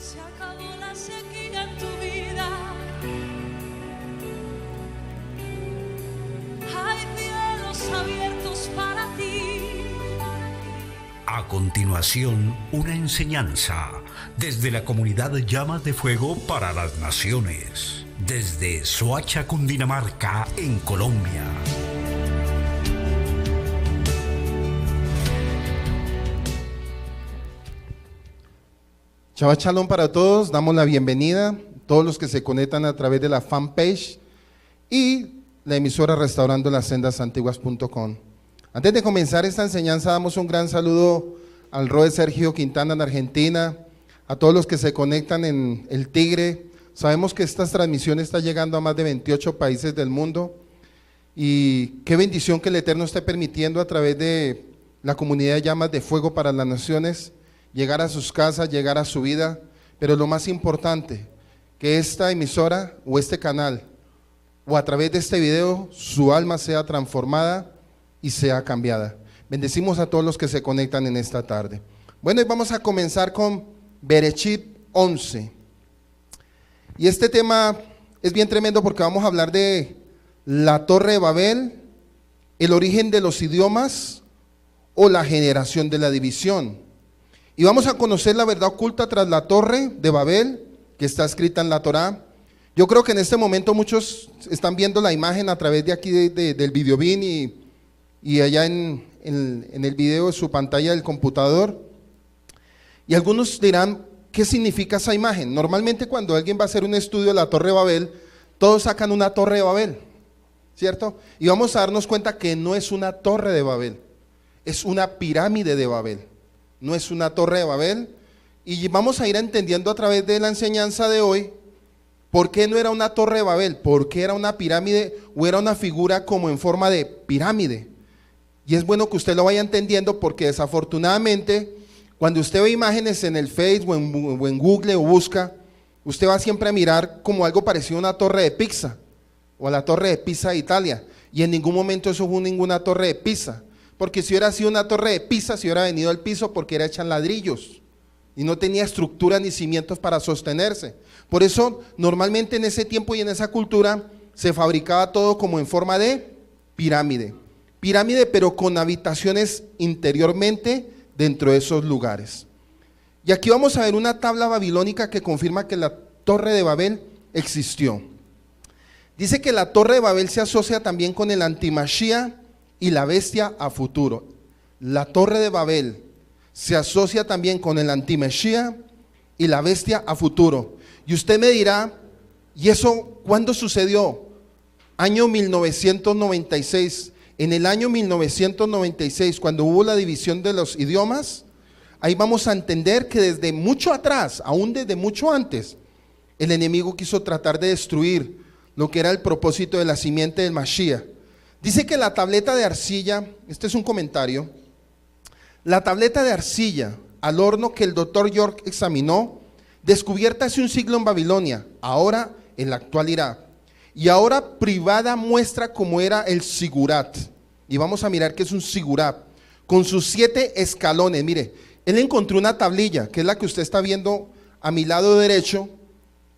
Se acabó la sequía en tu vida. Hay cielos abiertos para ti. A continuación, una enseñanza desde la comunidad Llamas de Fuego para las Naciones, desde Soacha, Cundinamarca, en Colombia. Shabbat Shalom para todos, damos la bienvenida a todos los que se conectan a través de la fanpage y la emisora restaurandolaSendasAntiguas.com. Antes de comenzar esta enseñanza, damos un gran saludo al Roe Sergio Quintana en Argentina, a todos los que se conectan en El Tigre. Sabemos que esta transmisión está llegando a más de 28 países del mundo y qué bendición que el Eterno esté permitiendo a través de la comunidad de Llamas de Fuego para las Naciones llegar a sus casas, llegar a su vida, pero lo más importante, que esta emisora o este canal o a través de este video su alma sea transformada y sea cambiada. Bendecimos a todos los que se conectan en esta tarde. Bueno, y vamos a comenzar con Bereshit 11. Y este tema es bien tremendo porque vamos a hablar de la Torre de Babel, el origen de los idiomas o la generación de la división. Y vamos a conocer la verdad oculta tras la Torre de Babel, que está escrita en la Torá. Yo creo que en este momento muchos están viendo la imagen a través de aquí del videobin y allá en el video de su pantalla del computador. Y algunos dirán, ¿qué significa esa imagen? Normalmente cuando alguien va a hacer un estudio de la Torre de Babel, todos sacan una Torre de Babel, ¿cierto? Y vamos a darnos cuenta que no es una Torre de Babel, es una pirámide de Babel. No es una Torre de Babel, y vamos a ir entendiendo a través de la enseñanza de hoy por qué no era una Torre de Babel, por qué era una pirámide o era una figura como en forma de pirámide. Y es bueno que usted lo vaya entendiendo porque desafortunadamente cuando usted ve imágenes en el Facebook o en Google o busca, usted va siempre a mirar como algo parecido a una torre de Pisa o a la Torre de Pisa de Italia, y en ningún momento eso fue ninguna torre de Pisa. Porque si hubiera sido una torre de Pisa, se hubiera venido al piso porque era hecha en ladrillos y no tenía estructura ni cimientos para sostenerse. Por eso, normalmente en ese tiempo y en esa cultura, se fabricaba todo como en forma de pirámide. Pirámide, pero con habitaciones interiormente dentro de esos lugares. Y aquí vamos a ver una tabla babilónica que confirma que la Torre de Babel existió. Dice que la Torre de Babel se asocia también con el Antimashia y la bestia a futuro. La Torre de Babel se asocia también con el Antimeshía y la bestia a futuro. Y usted me dirá, ¿y eso cuándo sucedió? Año 1996. En el año 1996, cuando hubo la división de los idiomas, ahí vamos a entender que desde mucho atrás, aún desde mucho antes, el enemigo quiso tratar de destruir lo que era el propósito de la simiente del Mashiach. Dice que la tableta de arcilla, este es un comentario, la tableta de arcilla al horno que el doctor York examinó, descubierta hace un siglo en Babilonia, ahora en la actual Irak, y ahora privada muestra cómo era el sigurat, y vamos a mirar qué es un sigurat, con sus 7 escalones. Mire, él encontró una tablilla, que es la que usted está viendo a mi lado derecho,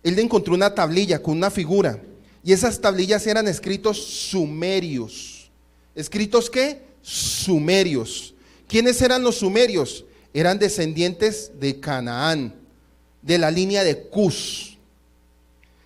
él encontró una tablilla con una figura, y esas tablillas eran escritos sumerios. ¿Escritos qué? Sumerios. ¿Quiénes eran los sumerios? Eran descendientes de Canaán, de la línea de Cus.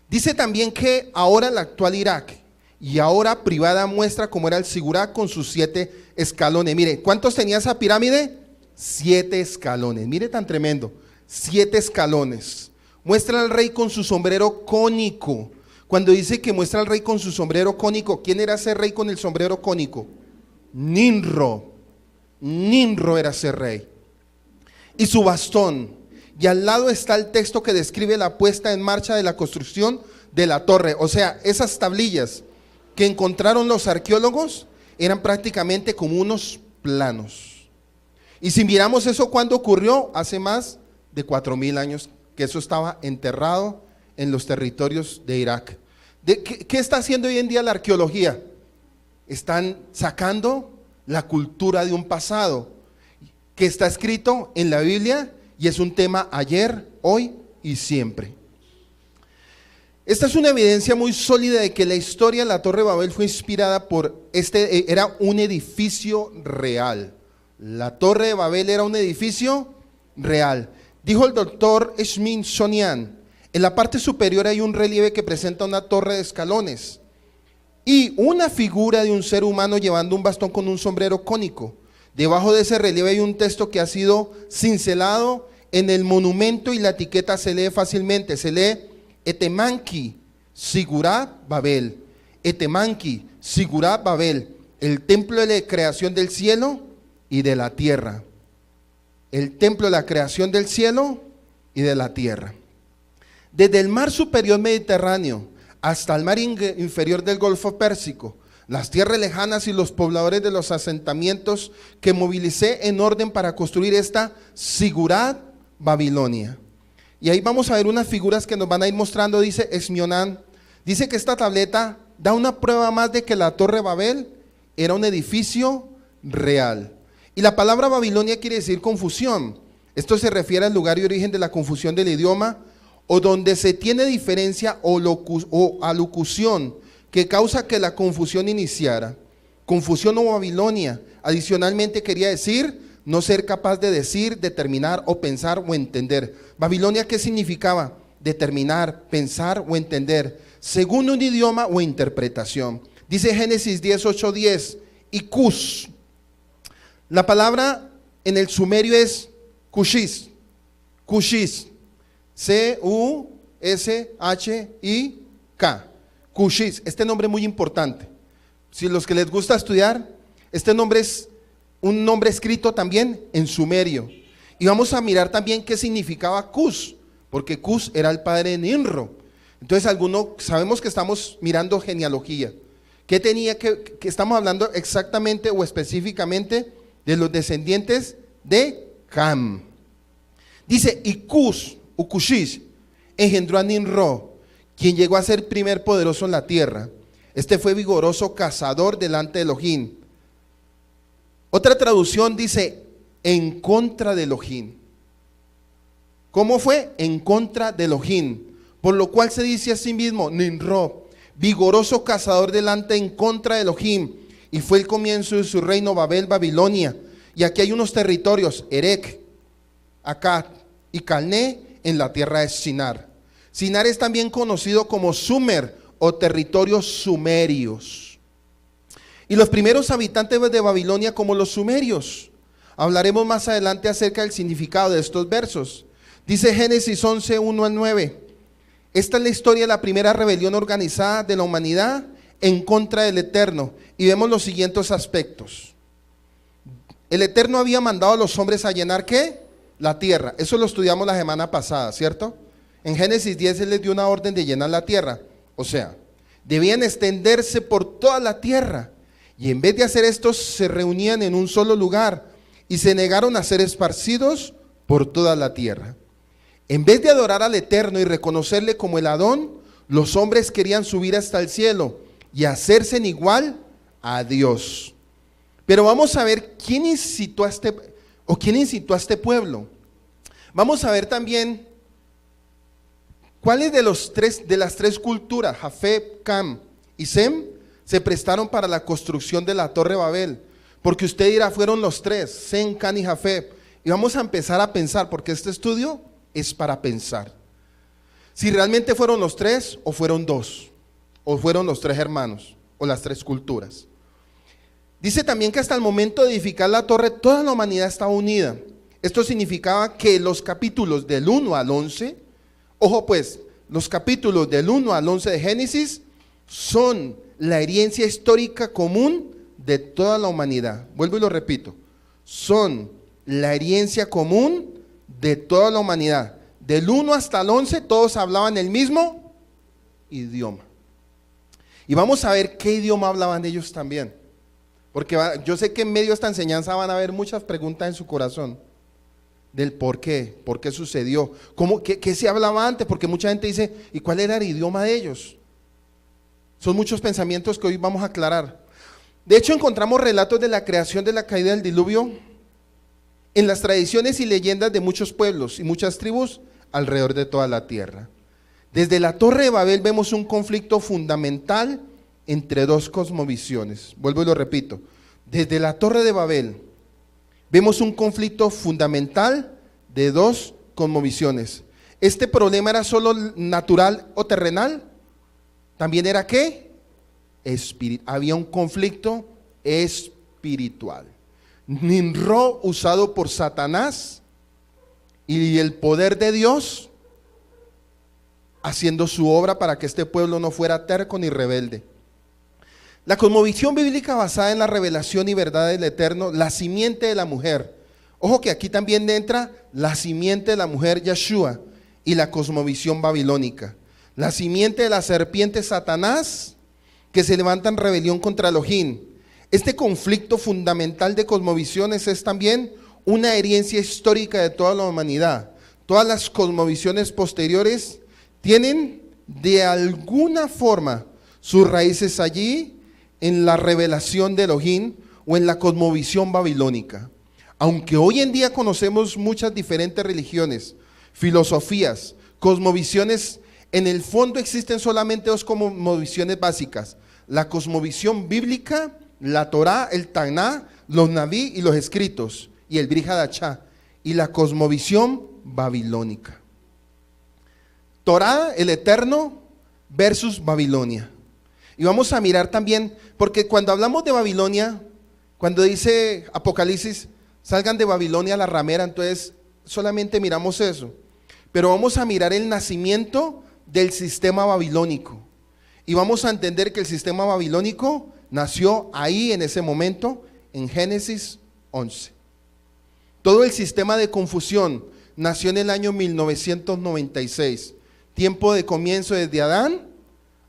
Dice también que ahora en la actual Irak, y ahora privada muestra cómo era el sigurat con sus 7 escalones. Mire, ¿cuántos tenía esa pirámide? 7 escalones. Mire tan tremendo, 7 escalones. Muestra al rey con su sombrero cónico. Cuando dice que muestra al rey con su sombrero cónico, ¿quién era ese rey con el sombrero cónico? Nimrod. Nimrod era ese rey. Y su bastón. Y al lado está el texto que describe la puesta en marcha de la construcción de la torre. O sea, esas tablillas que encontraron los arqueólogos eran prácticamente como unos planos. Y si miramos eso, ¿cuándo ocurrió? Hace más de 4000 años que eso estaba enterrado en los territorios de Irak. ¿Qué está haciendo hoy en día la arqueología? Están sacando la cultura de un pasado que está escrito en la Biblia y es un tema ayer, hoy y siempre. Esta es una evidencia muy sólida de que la historia de la Torre de Babel fue inspirada por era un edificio real. La Torre de Babel era un edificio real. Dijo el doctor Smithsonian, en la parte superior hay un relieve que presenta una torre de escalones y una figura de un ser humano llevando un bastón con un sombrero cónico. Debajo de ese relieve hay un texto que ha sido cincelado en el monumento y la etiqueta se lee fácilmente, se lee Etemanki, Sigurat Babel. Etemanki, Sigurat Babel, el templo de la creación del cielo y de la tierra. El templo de la creación del cielo y de la tierra. Desde el mar superior Mediterráneo hasta el mar inferior del Golfo Pérsico, las tierras lejanas y los pobladores de los asentamientos que movilicé en orden para construir esta Sigurat Babilonia. Y ahí vamos a ver unas figuras que nos van a ir mostrando, dice Esmionán. Dice que esta tableta da una prueba más de que la Torre de Babel era un edificio real. Y la palabra Babilonia quiere decir confusión. Esto se refiere al lugar y origen de la confusión del idioma, o donde se tiene diferencia o alocución que causa que la confusión iniciara. Confusión o Babilonia, adicionalmente quería decir no ser capaz de decir, determinar o pensar o entender. Babilonia, ¿qué significaba? Determinar, pensar o entender, según un idioma o interpretación. Dice Génesis 10:8-10, y Cus. La palabra en el sumerio es Cushis. Cushis. C-U-S-H-I-K. Cushis. Este nombre es muy importante. Si los que les gusta estudiar, este nombre es un nombre escrito también en sumerio. Y vamos a mirar también qué significaba Cus, porque Cus era el padre de Nimrod. Entonces sabemos que estamos mirando genealogía. ¿Qué tenía que estamos hablando exactamente o específicamente de los descendientes de Cam? Dice, y Cus, o Cushis, engendró a Nimrod, quien llegó a ser primer poderoso en la tierra. Este fue vigoroso cazador delante de Elohim. Otra traducción dice, en contra de Elohim. ¿Cómo fue? En contra de Elohim. Por lo cual se dice a sí mismo, Nimrod, vigoroso cazador delante en contra de Elohim. Y fue el comienzo de su reino Babel, Babilonia. Y aquí hay unos territorios, Erech, Akkad y Calné, en la tierra de Sinar. Sinar es también conocido como Sumer o territorios sumerios. Y los primeros habitantes de Babilonia como los sumerios. Hablaremos más adelante acerca del significado de estos versos. Dice Génesis 11:1-9. Esta es la historia de la primera rebelión organizada de la humanidad en contra del Eterno. Y vemos los siguientes aspectos. El Eterno había mandado a los hombres a llenar ¿qué? La tierra. Eso lo estudiamos la semana pasada, ¿cierto? En Génesis 10 Él les dio una orden de llenar la tierra. O sea, debían extenderse por toda la tierra. Y en vez de hacer esto, se reunían en un solo lugar y se negaron a ser esparcidos por toda la tierra. En vez de adorar al Eterno y reconocerle como el Adón, los hombres querían subir hasta el cielo y hacerse en igual a Dios. Pero vamos a ver quién incitó a este pueblo. Vamos a ver también cuáles de las tres culturas, Jafet, Cam y Sem, se prestaron para la construcción de la Torre de Babel. Porque usted dirá, fueron los tres, Sem, Cam y Jafet. Y vamos a empezar a pensar, porque este estudio es para pensar. Si realmente fueron los tres, o fueron dos, o fueron los tres hermanos, o las tres culturas. Dice también que hasta el momento de edificar la torre, toda la humanidad estaba unida. Esto significaba que los capítulos del 1 al 11, ojo pues, los capítulos del 1 al 11 de Génesis son la herencia histórica común de toda la humanidad. Vuelvo y lo repito, son la herencia común de toda la humanidad. Del 1 hasta el 11 todos hablaban el mismo idioma. Y vamos a ver qué idioma hablaban ellos también. Porque yo sé que en medio de esta enseñanza van a haber muchas preguntas en su corazón. Del por qué sucedió, qué se hablaba antes, porque mucha gente dice, ¿y cuál era el idioma de ellos? Son muchos pensamientos que hoy vamos a aclarar. De hecho, encontramos relatos de la creación de la caída del diluvio en las tradiciones y leyendas de muchos pueblos y muchas tribus alrededor de toda la tierra. Desde la Torre de Babel vemos un conflicto fundamental entre dos cosmovisiones. Vuelvo y lo repito. Desde la Torre de Babel vemos un conflicto fundamental de dos cosmovisiones. ¿Este problema era solo natural o terrenal? ¿También era qué? Había un conflicto espiritual. Nimrod, usado por Satanás, y el poder de Dios haciendo su obra para que este pueblo no fuera terco ni rebelde. La cosmovisión bíblica basada en la revelación y verdad del Eterno, la simiente de la mujer. Ojo que aquí también entra la simiente de la mujer Yeshua y la cosmovisión babilónica. La simiente de la serpiente Satanás que se levanta en rebelión contra Elohim. Este conflicto fundamental de cosmovisiones es también una herencia histórica de toda la humanidad. Todas las cosmovisiones posteriores tienen de alguna forma sus raíces allí en la revelación de Elohim o en la cosmovisión babilónica. Aunque hoy en día conocemos muchas diferentes religiones, filosofías, cosmovisiones, en el fondo existen solamente dos cosmovisiones básicas: la cosmovisión bíblica, la Torá, el Taná, los Naví y los escritos, y el Brit Hadashah, y la cosmovisión babilónica. Torá, el Eterno, versus Babilonia. Y vamos a mirar también, porque cuando hablamos de Babilonia, cuando dice Apocalipsis, salgan de Babilonia la ramera, entonces solamente miramos eso. Pero vamos a mirar el nacimiento del sistema babilónico. Y vamos a entender que el sistema babilónico nació ahí en ese momento, en Génesis 11. Todo el sistema de confusión nació en el año 1996, tiempo de comienzo desde Adán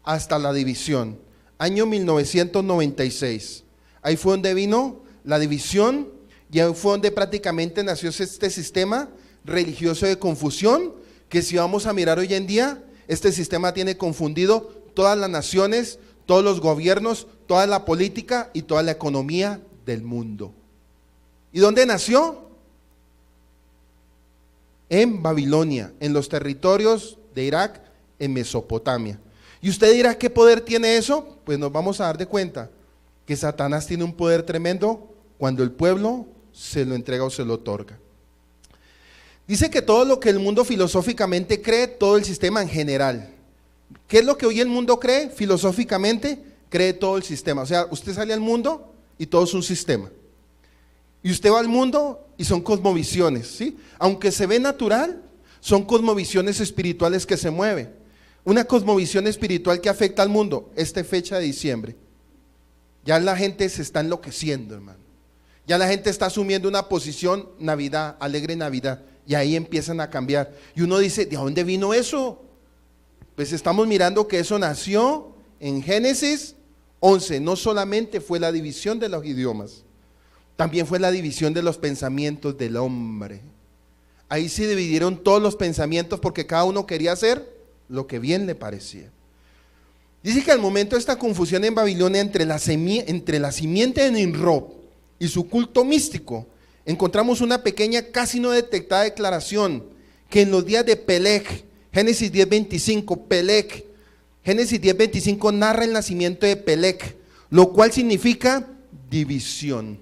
hasta la división, año 1996. Ahí fue donde vino la división y ahí fue donde prácticamente nació este sistema religioso de confusión, que si vamos a mirar hoy en día, este sistema tiene confundido todas las naciones, todos los gobiernos, toda la política y toda la economía del mundo. ¿Y dónde nació? En Babilonia, en los territorios de Irak, en Mesopotamia. Y usted dirá, ¿qué poder tiene eso? Pues nos vamos a dar de cuenta que Satanás tiene un poder tremendo cuando el pueblo se lo entrega o se lo otorga. Dice que todo lo que el mundo filosóficamente cree, todo el sistema en general. ¿Qué es lo que hoy el mundo cree? Filosóficamente cree todo el sistema. O sea, usted sale al mundo y todo es un sistema. Y usted va al mundo y son cosmovisiones, ¿sí? Aunque se ve natural, son cosmovisiones espirituales que se mueven. Una cosmovisión espiritual que afecta al mundo, esta fecha de diciembre. Ya la gente se está enloqueciendo, hermano. Ya la gente está asumiendo una posición Navidad, alegre Navidad. Y ahí empiezan a cambiar. Y uno dice, ¿de dónde vino eso? Pues estamos mirando que eso nació en Génesis 11. No solamente fue la división de los idiomas, también fue la división de los pensamientos del hombre. Ahí se dividieron todos los pensamientos porque cada uno quería hacer lo que bien le parecía. Dice que al momento de esta confusión en Babilonia entre la simiente de Nimrod y su culto místico, encontramos una pequeña, casi no detectada declaración que en los días de Peleg, Génesis 10:25, Peleg, Génesis 10:25 narra el nacimiento de Peleg, lo cual significa división.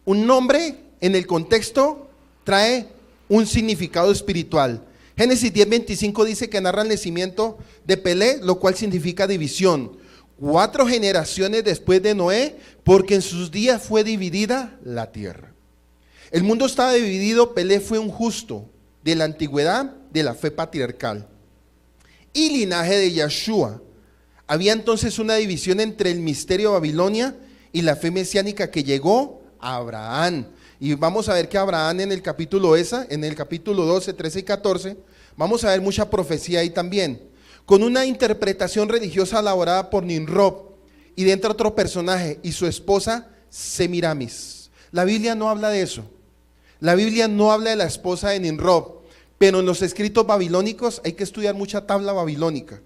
Un nombre en el contexto trae un significado espiritual. Génesis 10:25 dice que narra el nacimiento de Peleg, lo cual significa división. 4 generaciones después de Noé, porque en sus días fue dividida la tierra. El mundo estaba dividido. Peleg fue un justo de la antigüedad de la fe patriarcal y linaje de Yeshua. Había entonces una división entre el misterio de Babilonia y la fe mesiánica que llegó a Abraham. Y vamos a ver que Abraham en el capítulo 12, 13 y 14, vamos a ver mucha profecía ahí también, con una interpretación religiosa elaborada por Nimrod y dentro otro personaje y su esposa Semiramis. La Biblia no habla de eso. La Biblia no habla de la esposa de Nimrod, pero en los escritos babilónicos hay que estudiar mucha tabla babilónica.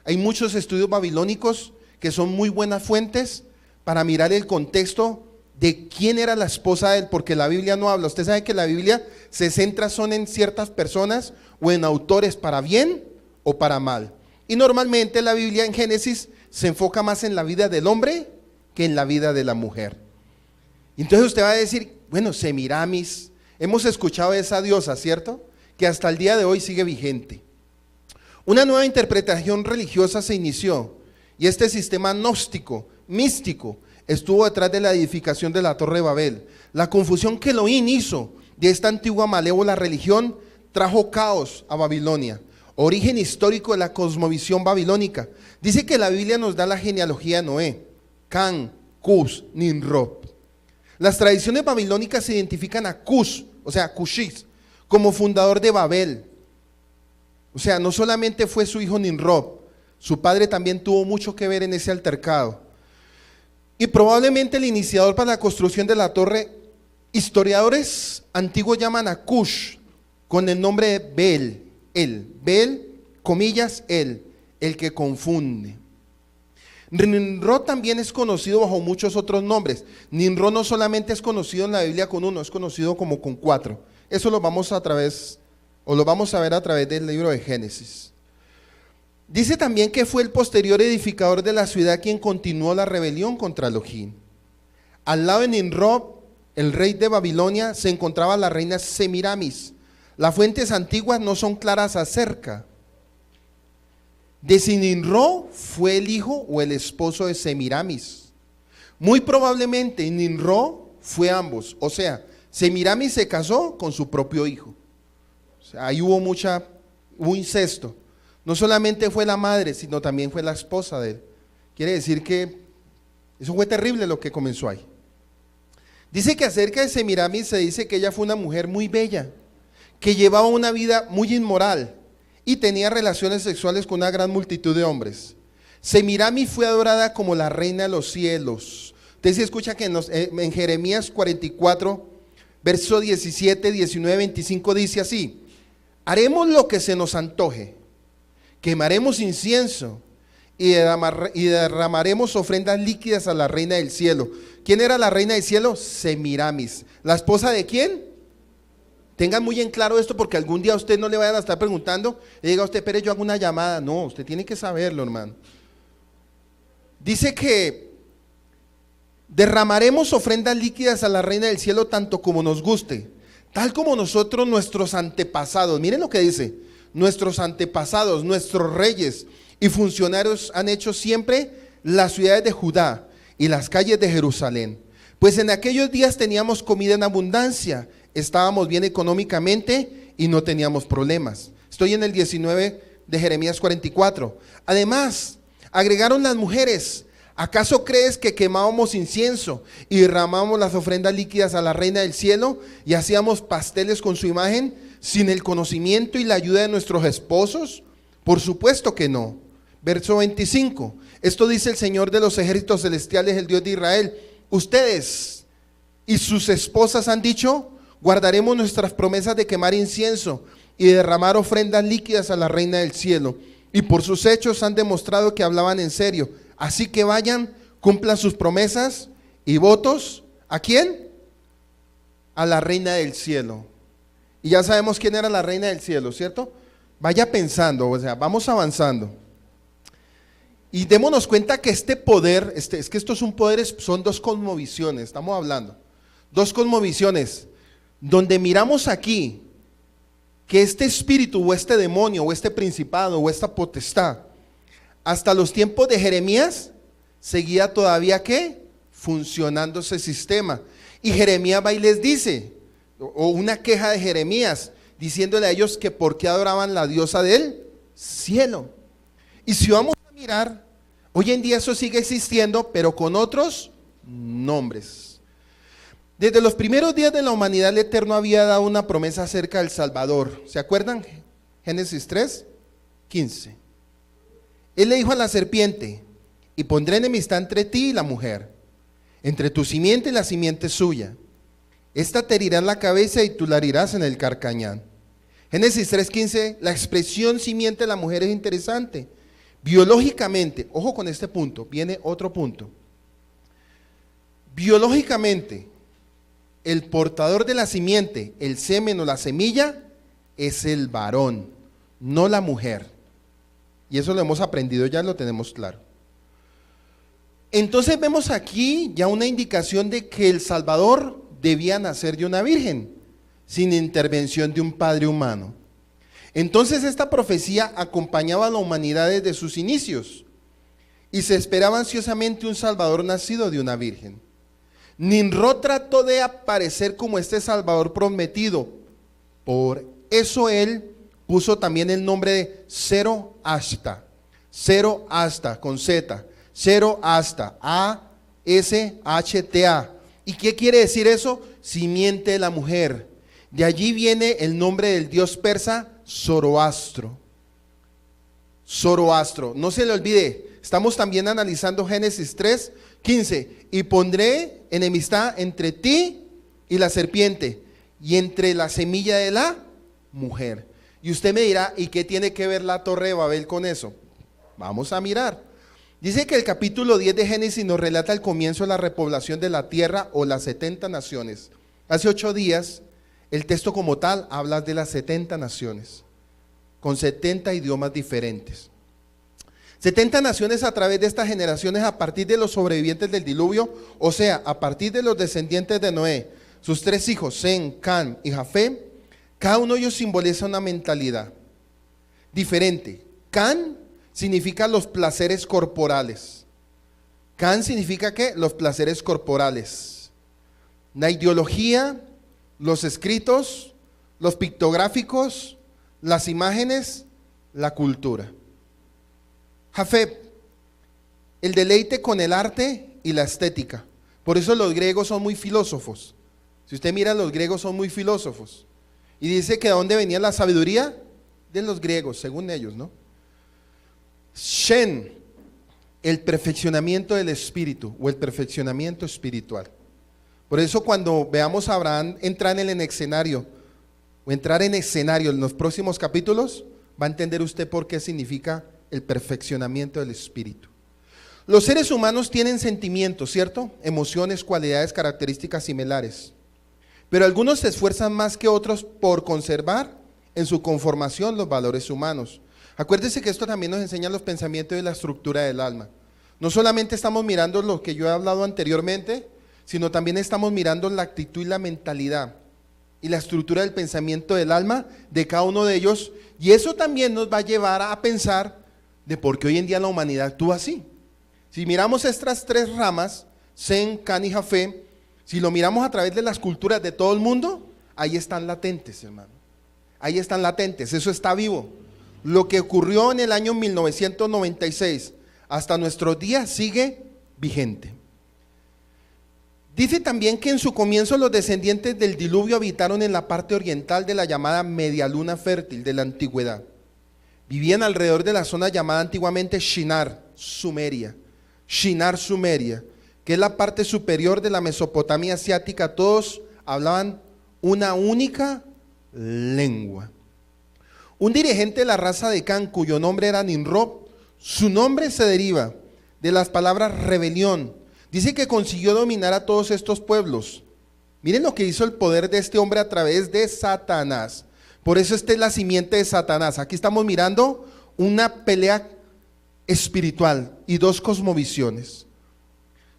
Hay muchos estudios babilónicos que son muy buenas fuentes para mirar el contexto de quién era la esposa de él, porque la Biblia no habla. Usted sabe que la Biblia se centra son en ciertas personas o en autores para bien o para mal. Y normalmente la Biblia en Génesis se enfoca más en la vida del hombre que en la vida de la mujer. Entonces usted va a decir, bueno, Semiramis, hemos escuchado a esa diosa, ¿cierto? Que hasta el día de hoy sigue vigente. Una nueva interpretación religiosa se inició y este sistema gnóstico, místico, estuvo detrás de la edificación de la Torre de Babel. La confusión que Elohim hizo de esta antigua malévola religión trajo caos a Babilonia, origen histórico de la cosmovisión babilónica. Dice que la Biblia nos da la genealogía de Noé, Can, Cus, Nimrod. Las tradiciones babilónicas se identifican a Cus, o sea, Cushis, como fundador de Babel. O sea, no solamente fue su hijo Nimrod, su padre también tuvo mucho que ver en ese altercado. Y probablemente el iniciador para la construcción de la torre, historiadores antiguos llaman a Cush con el nombre de Bel, comillas, el que confunde. Nimrod también es conocido bajo muchos otros nombres. Nimrod no solamente es conocido en la Biblia con uno, es conocido como con 4. Eso lo vamos a ver a través del libro de Génesis. Dice también que fue el posterior edificador de la ciudad quien continuó la rebelión contra Elohim. Al lado de Nimrod, el rey de Babilonia, se encontraba la reina Semiramis. Las fuentes antiguas no son claras acerca de si Nimrod fue el hijo o el esposo de Semiramis. Muy probablemente Nimrod fue ambos. O sea, Semiramis se casó con su propio hijo. O sea, ahí hubo incesto. No solamente fue la madre, sino también fue la esposa de él. Quiere decir que eso fue terrible lo que comenzó ahí. Dice que acerca de Semiramis se dice que ella fue una mujer muy bella, que llevaba una vida muy inmoral y tenía relaciones sexuales con una gran multitud de hombres. Semiramis fue adorada como la reina de los cielos. Usted se escucha que en Jeremías 44, verso 17, 19, 25 dice así: haremos lo que se nos antoje, quemaremos incienso y derramaremos ofrendas líquidas a la reina del cielo. ¿Quién era la reina del cielo? Semiramis. ¿La esposa de quién? Tengan muy en claro esto porque algún día a usted no le vayan a estar preguntando y diga usted, pero yo hago una llamada. No, usted tiene que saberlo, hermano. Dice que derramaremos ofrendas líquidas a la reina del cielo tanto como nos guste, tal como nosotros, nuestros antepasados. Miren lo que dice: nuestros antepasados, nuestros reyes y funcionarios han hecho siempre las ciudades de Judá y las calles de Jerusalén. Pues en aquellos días teníamos comida en abundancia, estábamos bien económicamente y no teníamos problemas. Estoy en el 19 de Jeremías 44. Además, agregaron las mujeres: ¿acaso crees que quemábamos incienso y derramábamos las ofrendas líquidas a la reina del cielo y hacíamos pasteles con su imagen sin el conocimiento y la ayuda de nuestros esposos? Por supuesto que no. Verso 25. Esto dice el Señor de los ejércitos celestiales, el Dios de Israel: ustedes y sus esposas han dicho, guardaremos nuestras promesas de quemar incienso y derramar ofrendas líquidas a la reina del cielo, y por sus hechos han demostrado que hablaban en serio. Así que vayan, cumplan sus promesas y votos. ¿A quién? A la reina del cielo. Y ya sabemos quién era la reina del cielo, ¿cierto? Vaya pensando, o sea, vamos avanzando. Y démonos cuenta que este poder, es que esto es un poder, son dos cosmovisiones, estamos hablando. Dos cosmovisiones, donde miramos aquí que este espíritu o este demonio o este principado o esta potestad, hasta los tiempos de Jeremías, seguía todavía ¿qué? Funcionando ese sistema. Y Jeremías va y les dice, o una queja de Jeremías, diciéndole a ellos que por qué adoraban la diosa del cielo. Y si vamos a mirar, hoy en día eso sigue existiendo, pero con otros nombres. Desde los primeros días de la humanidad, el Eterno había dado una promesa acerca del Salvador. ¿Se acuerdan? Génesis 3, 15. Él le dijo a la serpiente: y pondré enemistad entre ti y la mujer, entre tu simiente y la simiente suya. Esta te herirá en la cabeza y tú la herirás en el carcañán. Génesis 3:15, la expresión simiente de la mujer es interesante. Biológicamente, ojo con este punto, viene otro punto. Biológicamente, el portador de la simiente, el semen o la semilla, es el varón, no la mujer. Y eso lo hemos aprendido, ya lo tenemos claro. Entonces vemos aquí ya una indicación de que el Salvador debía nacer de una virgen, sin intervención de un padre humano. Entonces esta profecía acompañaba a la humanidad desde sus inicios y se esperaba ansiosamente un Salvador nacido de una virgen. Nimrod trató de aparecer como este Salvador prometido, por eso él puso también el nombre de Zoroastra, con Z, Zoroastra, A-S-H-T-A. ¿Y qué quiere decir eso? Simiente de la mujer. De allí viene el nombre del dios persa Zoroastro. Zoroastro, no se le olvide, estamos también analizando Génesis 3:15. Y pondré enemistad entre ti y la serpiente, y entre la semilla de la mujer. Y usted me dirá, ¿y qué tiene que ver la Torre de Babel con eso? Vamos a mirar. Dice que el capítulo 10 de Génesis nos relata el comienzo de la repoblación de la tierra o las 70 naciones. Hace 8 días, el texto como tal habla de las 70 naciones, con 70 idiomas diferentes. 70 naciones a través de estas generaciones a partir de los sobrevivientes del diluvio, o sea, a partir de los descendientes de Noé, sus 3 hijos, Sem, Cam y Jafé. Cada uno de ellos simboliza una mentalidad diferente. Cam significa los placeres corporales. Cam significa ¿qué? Los placeres corporales. La ideología, los escritos, los pictográficos, las imágenes, la cultura. Jafé, el deleite con el arte y la estética. Por eso los griegos son muy filósofos. Si usted mira, los griegos son muy filósofos. Y dice que ¿de dónde venía la sabiduría? De los griegos, según ellos, ¿no? Shen, el perfeccionamiento del espíritu o el perfeccionamiento espiritual. Por eso cuando veamos a Abraham entrar en el escenario o entrar en escenario en los próximos capítulos, va a entender usted por qué significa el perfeccionamiento del espíritu. Los seres humanos tienen sentimientos, ¿cierto? Emociones, cualidades, características similares. Pero algunos se esfuerzan más que otros por conservar en su conformación los valores humanos. Acuérdese que esto también nos enseña los pensamientos y la estructura del alma. No solamente estamos mirando lo que yo he hablado anteriormente, sino también estamos mirando la actitud y la mentalidad y la estructura del pensamiento del alma de cada uno de ellos. Y eso también nos va a llevar a pensar de por qué hoy en día la humanidad actúa así. Si miramos estas 3 ramas, Sem, Cam y Jafé, si lo miramos a través de las culturas de todo el mundo, ahí están latentes, hermano. Ahí están latentes, eso está vivo. Lo que ocurrió en el año 1996 hasta nuestros días sigue vigente. Dice también que en su comienzo los descendientes del diluvio habitaron en la parte oriental de la llamada media luna fértil de la antigüedad. Vivían alrededor de la zona llamada antiguamente Shinar, Sumeria. Shinar, Sumeria, que es la parte superior de la Mesopotamia asiática. Todos hablaban una única lengua. Un dirigente de la raza de Cam, cuyo nombre era Nimrod, su nombre se deriva de las palabras rebelión. Dice que consiguió dominar a todos estos pueblos. Miren lo que hizo el poder de este hombre a través de Satanás. Por eso esta es la simiente de Satanás. Aquí estamos mirando una pelea espiritual y 2 cosmovisiones.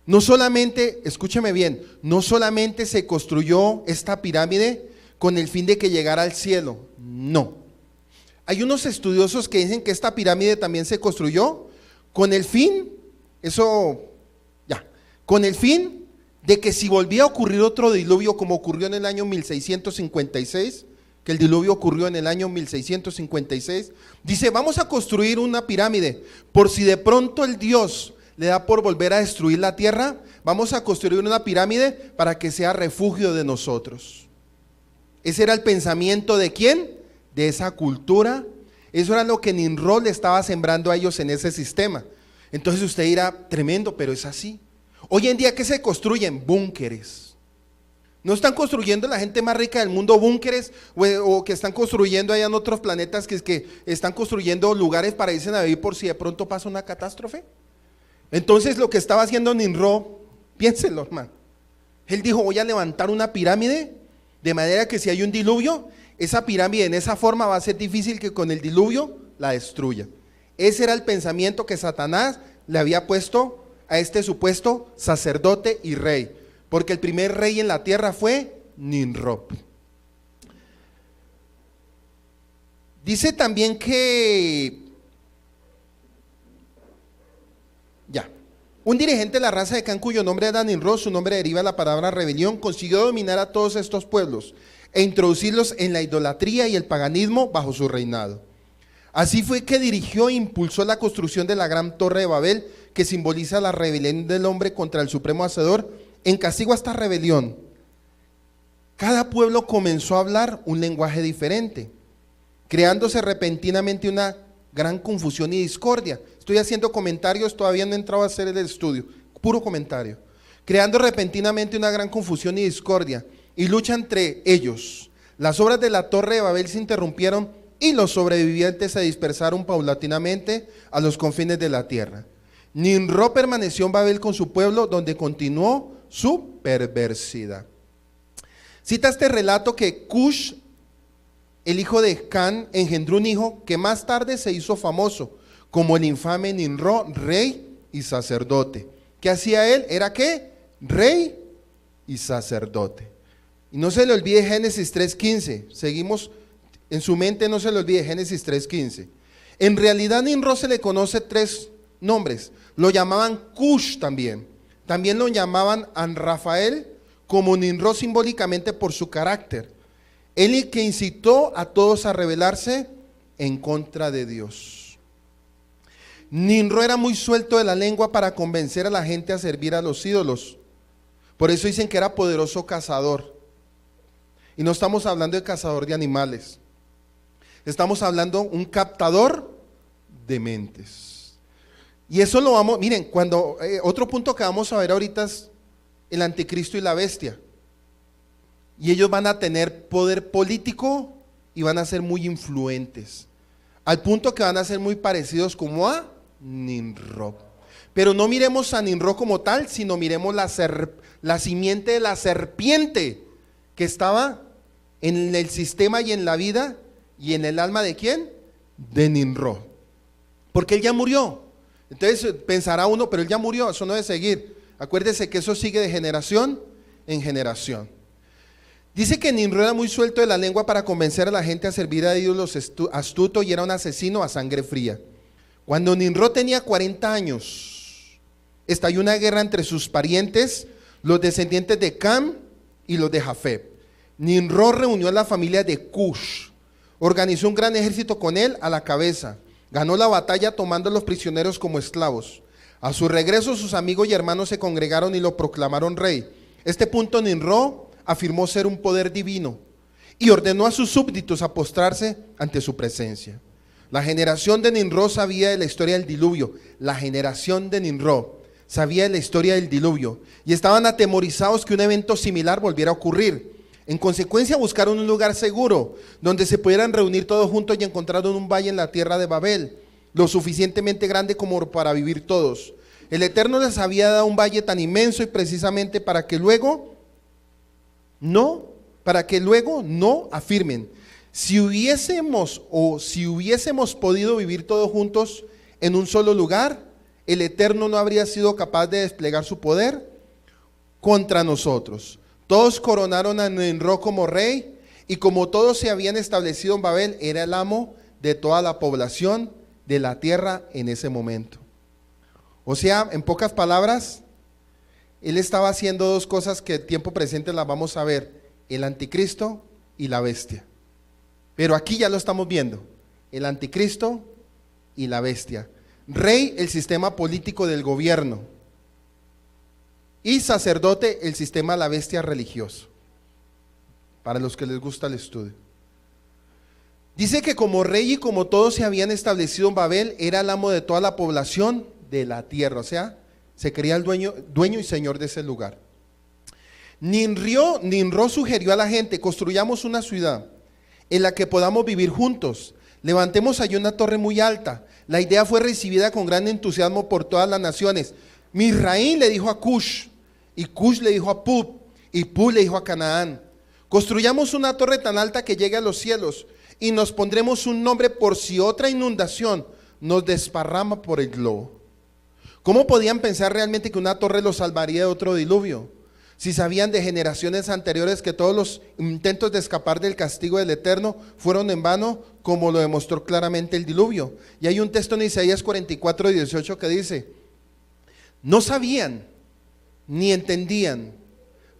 No solamente, escúcheme bien, no solamente se construyó esta pirámide con el fin de que llegara al cielo, no. Hay unos estudiosos que dicen que esta pirámide también se construyó con el fin, con el fin de que si volvía a ocurrir otro diluvio como ocurrió en el año 1656, que el diluvio ocurrió en el año 1656, dice, vamos a construir una pirámide, por si de pronto el Dios le da por volver a destruir la tierra, vamos a construir una pirámide para que sea refugio de nosotros. Ese era el pensamiento de ¿quién? De esa cultura. Eso era lo que Nimrod le estaba sembrando a ellos en ese sistema. Entonces usted dirá, tremendo, pero es así. Hoy en día, ¿qué se construyen? Búnkeres. No están construyendo la gente más rica del mundo búnkeres o que están construyendo allá en otros planetas que están construyendo lugares para irse a vivir por si de pronto pasa una catástrofe. Entonces lo que estaba haciendo Nimrod, piénselo, hermano, Él dijo, voy a levantar una pirámide de manera que si hay un diluvio, esa pirámide en esa forma va a ser difícil que con el diluvio la destruya. Ese era el pensamiento que Satanás le había puesto a este supuesto sacerdote y rey, porque el primer rey en la tierra fue Nimrod. Dice también que un dirigente de la raza de Can, cuyo nombre era Nimrod, su nombre deriva de la palabra rebelión, consiguió dominar a todos estos pueblos e introducirlos en la idolatría y el paganismo bajo su reinado. Así fue que dirigió e impulsó la construcción de la gran torre de Babel, que simboliza la rebelión del hombre contra el supremo hacedor. En castigo a esta rebelión, cada pueblo comenzó a hablar un lenguaje diferente, creándose repentinamente una gran confusión y discordia. Estoy haciendo comentarios, todavía no he entrado a hacer el estudio, puro comentario. Creando repentinamente una gran confusión y discordia y lucha entre ellos. Las obras de la torre de Babel se interrumpieron y los sobrevivientes se dispersaron paulatinamente a los confines de la tierra. Nimrod permaneció en Babel con su pueblo, donde continuó su perversidad. Cita este relato que Cush, el hijo de Can, engendró un hijo que más tarde se hizo famoso como el infame Nimrod, rey y sacerdote. ¿Qué hacía él? ¿Era qué? Rey y sacerdote. Y no se le olvide Génesis 3:15. Seguimos en su mente, no se le olvide Génesis 3:15. En realidad Nimrod se le conoce 3 nombres. Lo llamaban Cush también. También lo llamaban Anrafael, como Nimrod simbólicamente por su carácter. Él que incitó a todos a rebelarse en contra de Dios. Nimrod era muy suelto de la lengua para convencer a la gente a servir a los ídolos. Por eso dicen que era poderoso cazador. Y no estamos hablando de cazador de animales. Estamos hablando de un captador de mentes. Y eso lo vamos, miren, cuando otro punto que vamos a ver ahorita es el anticristo y la bestia. Y ellos van a tener poder político y van a ser muy influentes, al punto que van a ser muy parecidos como a Nimrod. Pero no miremos a Nimrod como tal, sino miremos la simiente de la serpiente que estaba en el sistema y en la vida y en el alma de ¿quién? De Nimrod. Porque él ya murió. Entonces pensará uno, pero él ya murió, eso no debe seguir. Acuérdese que eso sigue de generación en generación. Dice que Nimrod era muy suelto de la lengua para convencer a la gente a servir a ídolos astuto y era un asesino a sangre fría. Cuando Nimrod tenía 40 años, estalló una guerra entre sus parientes, los descendientes de Cam y los de Jafet. Nimrod reunió a la familia de Cush, organizó un gran ejército con él a la cabeza, ganó la batalla tomando a los prisioneros como esclavos. A su regreso, sus amigos y hermanos se congregaron y lo proclamaron rey. Este punto Nimrod afirmó ser un poder divino y ordenó a sus súbditos a postrarse ante su presencia. La generación de Nimrod sabía de la historia del diluvio. La generación de Nimrod sabía de la historia del diluvio y estaban atemorizados que un evento similar volviera a ocurrir. En consecuencia, buscaron un lugar seguro donde se pudieran reunir todos juntos y encontraron un valle en la tierra de Babel, lo suficientemente grande como para vivir todos. El Eterno les había dado un valle tan inmenso y precisamente para que luego no afirmen, si hubiésemos podido vivir todos juntos en un solo lugar, el Eterno no habría sido capaz de desplegar su poder contra nosotros. Todos coronaron a Nimrod como rey y como todos se habían establecido en Babel, era el amo de toda la población de la tierra en ese momento. O sea, en pocas palabras, él estaba haciendo 2 cosas que en tiempo presente las vamos a ver: el anticristo y la bestia. Pero aquí ya lo estamos viendo: el anticristo y la bestia. Rey, el sistema político del gobierno, y sacerdote, el sistema de la bestia religioso, para los que les gusta el estudio. Dice que como rey y como todos se habían establecido en Babel, era el amo de toda la población de la tierra, o sea, se creía el dueño y señor de ese lugar. Nimrod sugirió a la gente: construyamos una ciudad en la que podamos vivir juntos, levantemos allí una torre muy alta. La idea fue recibida con gran entusiasmo por todas las naciones. Misraín le dijo a Cush, y Cush le dijo a Put, Y Pu le dijo a Canaán: construyamos una torre tan alta que llegue a los cielos, y nos pondremos un nombre por si otra inundación nos desparrama por el globo. ¿Cómo podían pensar realmente que una torre los salvaría de otro diluvio? Si sabían de generaciones anteriores que todos los intentos de escapar del castigo del Eterno fueron en vano, como lo demostró claramente el diluvio. Y hay un texto en Isaías 44:18 que dice: no sabían ni entendían,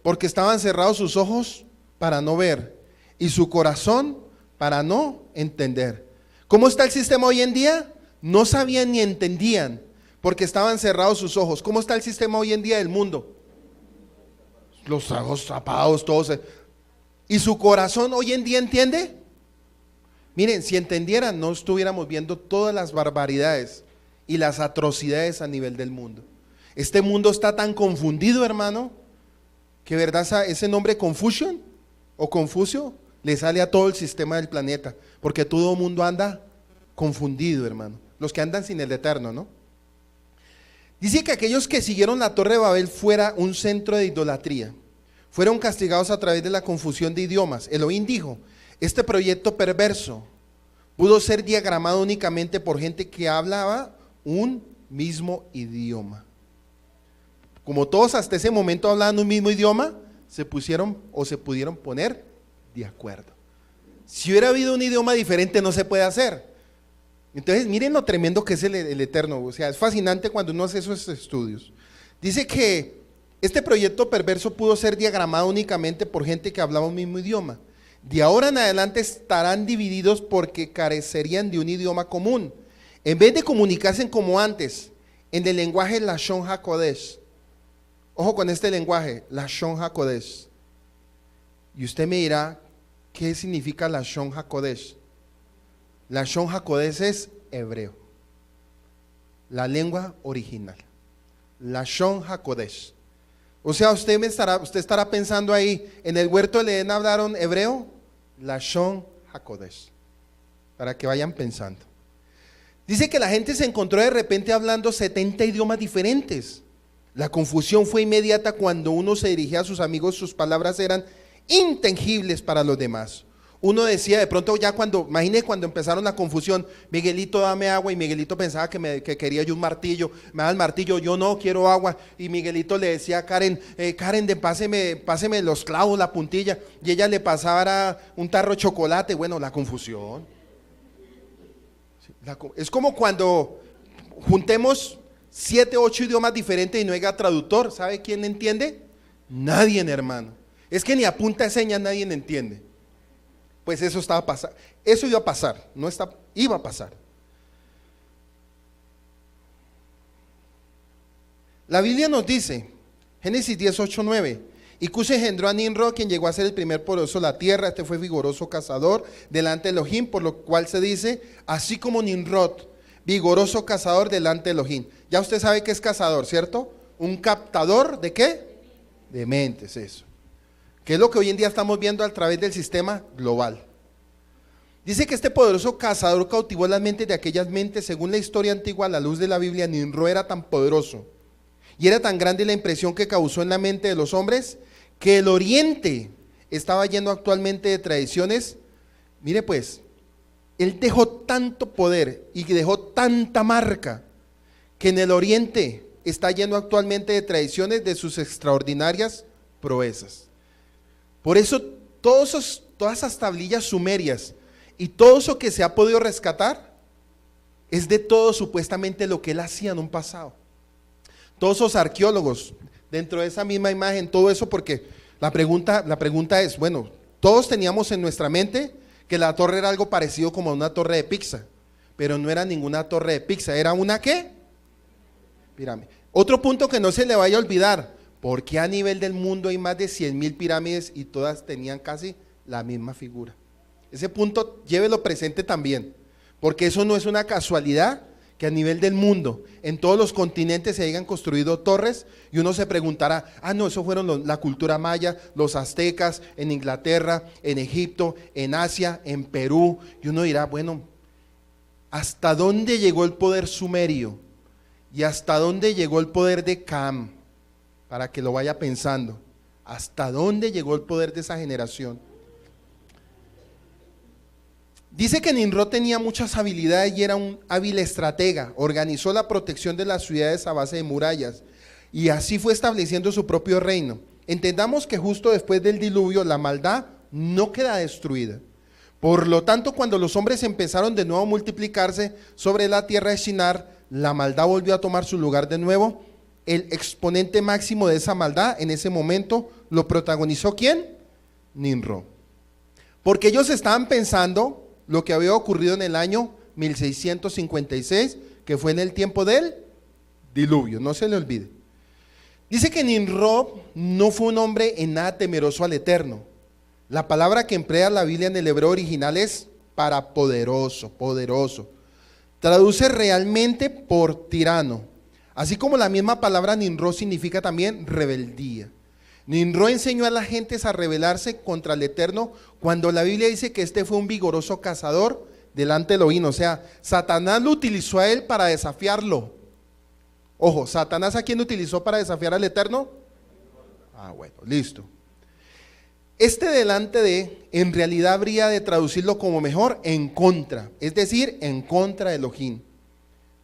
porque estaban cerrados sus ojos para no ver y su corazón para no entender. ¿Cómo está el sistema hoy en día? No sabían ni entendían, porque estaban cerrados sus ojos. ¿Cómo está el sistema hoy en día del mundo? Los ojos tapados, todos. ¿Y su corazón hoy en día entiende? Miren, si entendieran, no estuviéramos viendo todas las barbaridades y las atrocidades a nivel del mundo. Este mundo está tan confundido, hermano, que verdad ese nombre Confusion o Confucio le sale a todo el sistema del planeta, porque todo el mundo anda confundido, hermano. Los que andan sin el Eterno, ¿no? Dice que aquellos que siguieron la Torre de Babel fuera un centro de idolatría. Fueron castigados a través de la confusión de idiomas. Elohim dijo: este proyecto perverso pudo ser diagramado únicamente por gente que hablaba un mismo idioma. Como todos hasta ese momento hablaban un mismo idioma, se pudieron poner de acuerdo. Si hubiera habido un idioma diferente, no se puede hacer. Entonces, miren lo tremendo que es el Eterno. O sea, es fascinante cuando uno hace esos estudios. Dice que este proyecto perverso pudo ser diagramado únicamente por gente que hablaba un mismo idioma. De ahora en adelante estarán divididos porque carecerían de un idioma común. En vez de comunicarse como antes, en el lenguaje Lashon HaKodesh. Ojo con este lenguaje, Lashon HaKodesh. Y usted me dirá, ¿qué significa Lashon HaKodesh? Lashon HaKodesh es hebreo, la lengua original. Lashon HaKodesh. O sea, usted estará pensando ahí, ¿en el huerto del Edén hablaron hebreo? Lashon HaKodesh. Para que vayan pensando. Dice que la gente se encontró de repente hablando 70 idiomas diferentes. La confusión fue inmediata cuando uno se dirigía a sus amigos, sus palabras eran intangibles para los demás. Uno decía de pronto imagine cuando empezaron la confusión: Miguelito, dame agua, y Miguelito pensaba que quería yo un martillo, me da el martillo, yo no quiero agua, y Miguelito le decía a Karen, páseme los clavos, la puntilla, y ella le pasaba un tarro de chocolate. Bueno, la confusión. Es como cuando juntemos 7, 8 idiomas diferentes y no haya traductor. ¿Sabe quién entiende? Nadie, hermano. Es que ni a punta de señas nadie entiende. Pues eso estaba pasando, eso iba a pasar, iba a pasar. La Biblia nos dice, Génesis 10:8-9, y Cush engendró a Nimrod, quien llegó a ser el primer poderoso de la tierra. Este fue vigoroso cazador delante de Elohim, por lo cual se dice, así como Nimrod, vigoroso cazador delante de Elohim. Ya usted sabe qué es cazador, ¿cierto? Un captador ¿de qué? De mentes, eso. Que es lo que hoy en día estamos viendo a través del sistema global. Dice que este poderoso cazador cautivó las mentes de aquellas mentes. Según la historia antigua, a la luz de la Biblia, Nimrod era tan poderoso y era tan grande la impresión que causó en la mente de los hombres, que el Oriente estaba lleno actualmente de tradiciones. Mire pues, él dejó tanto poder y dejó tanta marca, que en el Oriente está lleno actualmente de tradiciones de sus extraordinarias proezas. Por eso todas esas tablillas sumerias y todo eso que se ha podido rescatar es de todo supuestamente lo que él hacía en un pasado. Todos esos arqueólogos dentro de esa misma imagen, todo eso, porque la pregunta es, bueno, todos teníamos en nuestra mente que la torre era algo parecido como una torre de pizza, pero no era ninguna torre de pizza, era una ¿qué? Pirámide. Otro punto que no se le vaya a olvidar: porque a nivel del mundo hay más de 100,000 pirámides y todas tenían casi la misma figura. Ese punto llévelo presente también, porque eso no es una casualidad que a nivel del mundo, en todos los continentes se hayan construido torres, y uno se preguntará, no, eso fueron la cultura maya, los aztecas, en Inglaterra, en Egipto, en Asia, en Perú, y uno dirá, bueno, ¿hasta dónde llegó el poder sumerio? ¿Y hasta dónde llegó el poder de Cam? Para que lo vaya pensando. ¿Hasta dónde llegó el poder de esa generación? Dice que Nimrod tenía muchas habilidades y era un hábil estratega. Organizó la protección de las ciudades a base de murallas y así fue estableciendo su propio reino. Entendamos que justo después del diluvio la maldad no queda destruida. Por lo tanto, cuando los hombres empezaron de nuevo a multiplicarse sobre la tierra de Shinar, la maldad volvió a tomar su lugar de nuevo. El exponente máximo de esa maldad en ese momento lo protagonizó ¿quién? Nimrod. Porque ellos estaban pensando lo que había ocurrido en el año 1656, que fue en el tiempo del diluvio, no se le olvide. Dice que Nimrod no fue un hombre en nada temeroso al Eterno. La palabra que emplea la Biblia en el hebreo original es para poderoso, poderoso. Traduce realmente por tirano. Así como la misma palabra Nimrod significa también rebeldía. Nimrod enseñó a las gentes a rebelarse contra el Eterno cuando la Biblia dice que este fue un vigoroso cazador delante de Elohim. O sea, Satanás lo utilizó a él para desafiarlo. Ojo, ¿Satanás a quién utilizó para desafiar al Eterno? Ah, bueno, listo. Este delante de, en realidad habría de traducirlo como mejor, en contra, es decir, en contra de Elohim.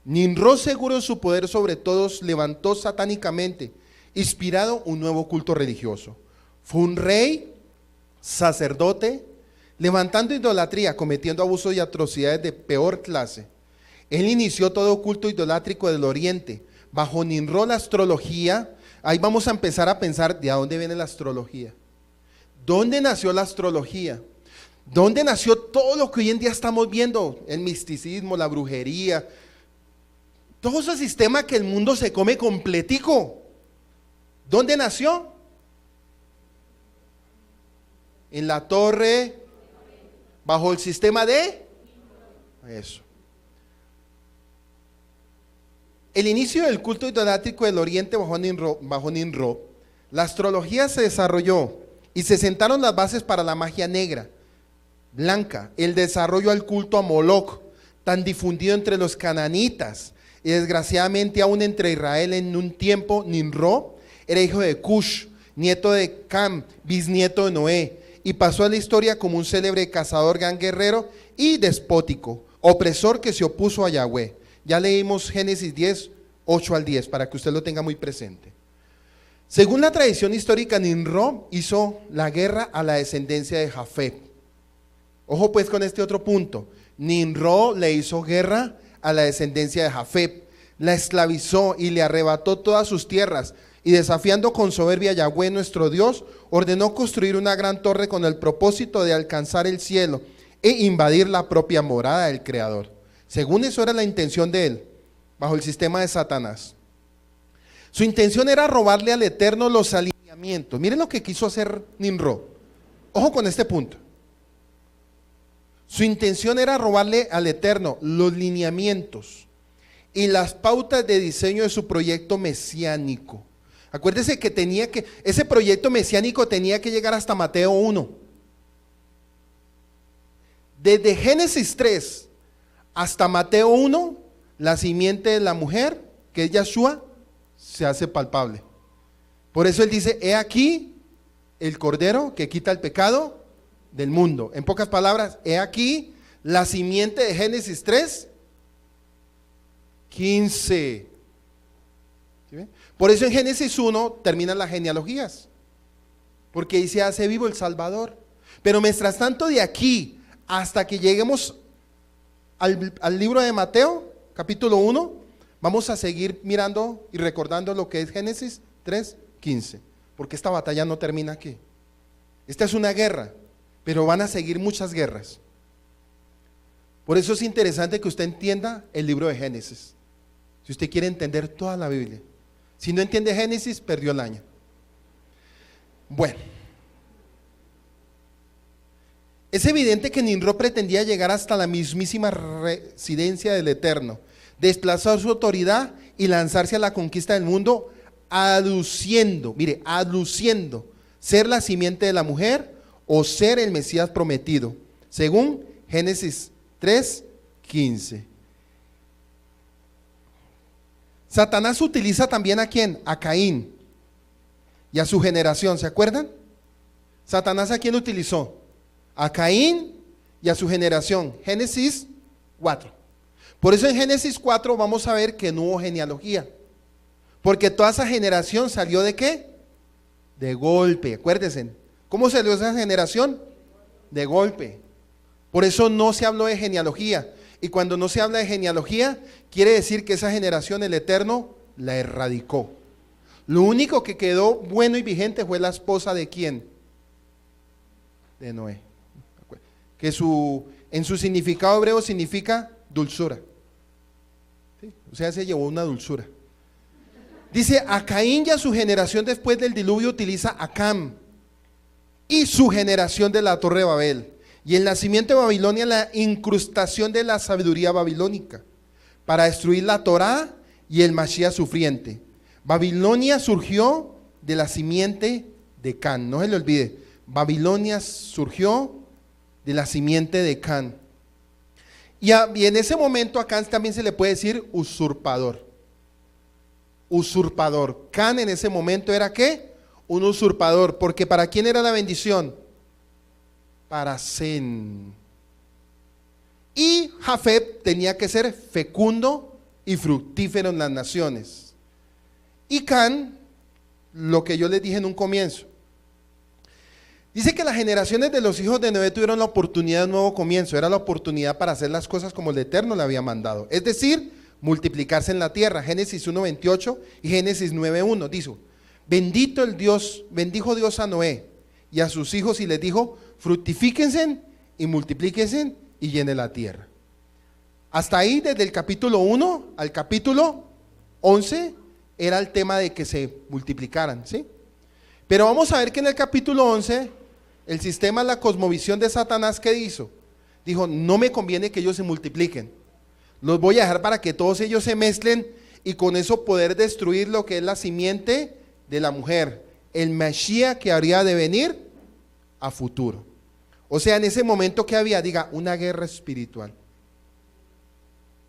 Nimrod, seguro de su poder sobre todos, levantó satánicamente, inspirado un nuevo culto religioso. Fue un rey, sacerdote, levantando idolatría, cometiendo abusos y atrocidades de peor clase. Él inició todo culto idolátrico del oriente. Bajo Nimrod la astrología, ahí vamos a empezar a pensar de dónde viene la astrología. ¿Dónde nació la astrología? ¿Dónde nació todo lo que hoy en día estamos viendo? El misticismo, la brujería, todo ese sistema que el mundo se come completico. ¿Dónde nació? En la torre, bajo el sistema de eso. El inicio del culto idolátrico del oriente bajo Nimrod, la astrología se desarrolló y se sentaron las bases para la magia negra, blanca, el desarrollo al culto a Moloch, tan difundido entre los cananitas y desgraciadamente aún entre Israel en un tiempo. Nimrod era hijo de Cush, nieto de Cam, bisnieto de Noé, y pasó a la historia como un célebre cazador, gran guerrero y despótico, opresor que se opuso a Yahweh. Ya leímos Génesis 10, 8 al 10, para que usted lo tenga muy presente. Según la tradición histórica, Nimrod hizo la guerra a la descendencia de Jafet. Ojo pues con este otro punto. Nimrod le hizo guerra a la descendencia de Jafet, la esclavizó y le arrebató todas sus tierras, y desafiando con soberbia a Yahweh nuestro Dios, ordenó construir una gran torre con el propósito de alcanzar el cielo e invadir la propia morada del Creador. Según eso era la intención de él, bajo el sistema de Satanás. Su intención era robarle al Eterno los alineamientos. Miren lo que quiso hacer Nimrod. Ojo con este punto. Su intención era robarle al Eterno los lineamientos y las pautas de diseño de su proyecto mesiánico. Acuérdese que ese proyecto mesiánico tenía que llegar hasta Mateo 1. Desde Génesis 3 hasta Mateo 1, la simiente de la mujer, que es Yahshua, se hace palpable. Por eso él dice, he aquí el Cordero que quita el pecado del mundo. En pocas palabras, he aquí la simiente de Génesis 3, 15. ¿Sí ven? Por eso en Génesis 1 terminan las genealogías, porque ahí se hace vivo el Salvador. Pero mientras tanto, de aquí hasta que lleguemos al libro de Mateo, capítulo 1, vamos a seguir mirando y recordando lo que es Génesis 3, 15, porque esta batalla no termina aquí. Esta es una guerra, pero van a seguir muchas guerras. Por eso es interesante que usted entienda el libro de Génesis, si usted quiere entender toda la Biblia. Si no entiende Génesis, perdió el año. Bueno, es evidente que Nimrod pretendía llegar hasta la mismísima residencia del Eterno, desplazar su autoridad y lanzarse a la conquista del mundo, aduciendo ser la simiente de la mujer o ser el Mesías prometido, según Génesis 3:15. Satanás utiliza también ¿a quién? A Caín. y a su generación, ¿se acuerdan? Satanás, ¿a quién utilizó? A Caín y a su generación. Génesis 4. Por eso en Génesis 4 vamos a ver que no hubo genealogía, porque toda esa generación salió ¿de qué? De golpe. Acuérdense, ¿cómo salió esa generación? De golpe. Por eso no se habló de genealogía. Y cuando no se habla de genealogía, quiere decir que esa generación el Eterno la erradicó. Lo único que quedó bueno y vigente fue la esposa ¿de quién? De Noé. Que en su significado hebreo significa dulzura. ¿Sí? O sea, se llevó una dulzura. Dice, a Caín y a su generación después del diluvio utiliza a Cam y su generación de la Torre de Babel. Y el nacimiento de Babilonia, la incrustación de la sabiduría babilónica para destruir la Torá y el Mashiach sufriente. Babilonia surgió de la simiente de Can, no se le olvide. Babilonia surgió de la simiente de Can. Y en ese momento a Can también se le puede decir usurpador. Usurpador. Can en ese momento era ¿qué? Un usurpador, porque ¿para quién era la bendición? Para Sem. Y Jafet tenía que ser fecundo y fructífero en las naciones. Y Can, lo que yo les dije en un comienzo, dice que las generaciones de los hijos de Noé tuvieron la oportunidad de un nuevo comienzo. Era la oportunidad para hacer las cosas como el Eterno le había mandado, es decir, multiplicarse en la tierra. Génesis 1:28 y Génesis 9:1 dice, bendijo Dios a Noé y a sus hijos y les dijo, fructifíquense y multiplíquense y llenen la tierra. Hasta ahí, desde el capítulo 1 al capítulo 11, era el tema de que se multiplicaran, ¿sí? Pero vamos a ver que en el capítulo 11, el sistema, la cosmovisión de Satanás, ¿qué hizo? Dijo, no me conviene que ellos se multipliquen, los voy a dejar para que todos ellos se mezclen y con eso poder destruir lo que es la simiente de la mujer, el Mashiach que habría de venir a futuro. O sea, en ese momento que había, diga, una guerra espiritual.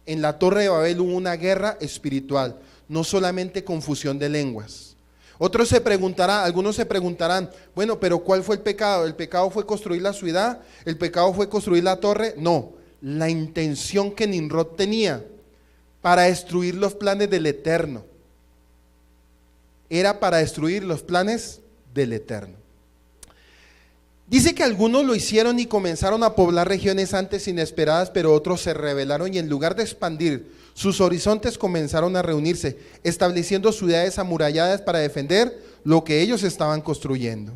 En la Torre de Babel hubo una guerra espiritual, no solamente confusión de lenguas. Algunos se preguntarán, bueno, pero ¿cuál fue el pecado? ¿El pecado fue construir la ciudad? ¿El pecado fue construir la torre? No, la intención que Nimrod tenía para destruir los planes del Eterno. Era para destruir los planes del Eterno. Dice que algunos lo hicieron y comenzaron a poblar regiones antes inesperadas, pero otros se rebelaron y en lugar de expandir sus horizontes comenzaron a reunirse, estableciendo ciudades amuralladas para defender lo que ellos estaban construyendo.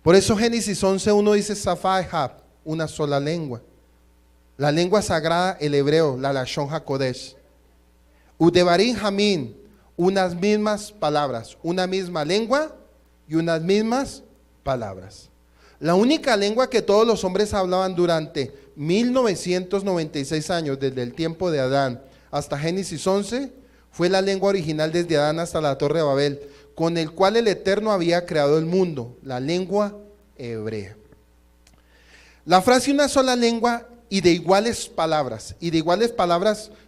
Por eso Génesis 11:1 dice Safá Ejab, una sola lengua. La lengua sagrada, el hebreo, la Lashon HaKodesh. Udebarim Hamín, unas mismas palabras, una misma lengua y unas mismas palabras. La única lengua que todos los hombres hablaban durante 1996 años, desde el tiempo de Adán hasta Génesis 11, fue la lengua original desde Adán hasta la Torre de Babel, con el cual el Eterno había creado el mundo, la lengua hebrea. La frase una sola lengua y de iguales palabras,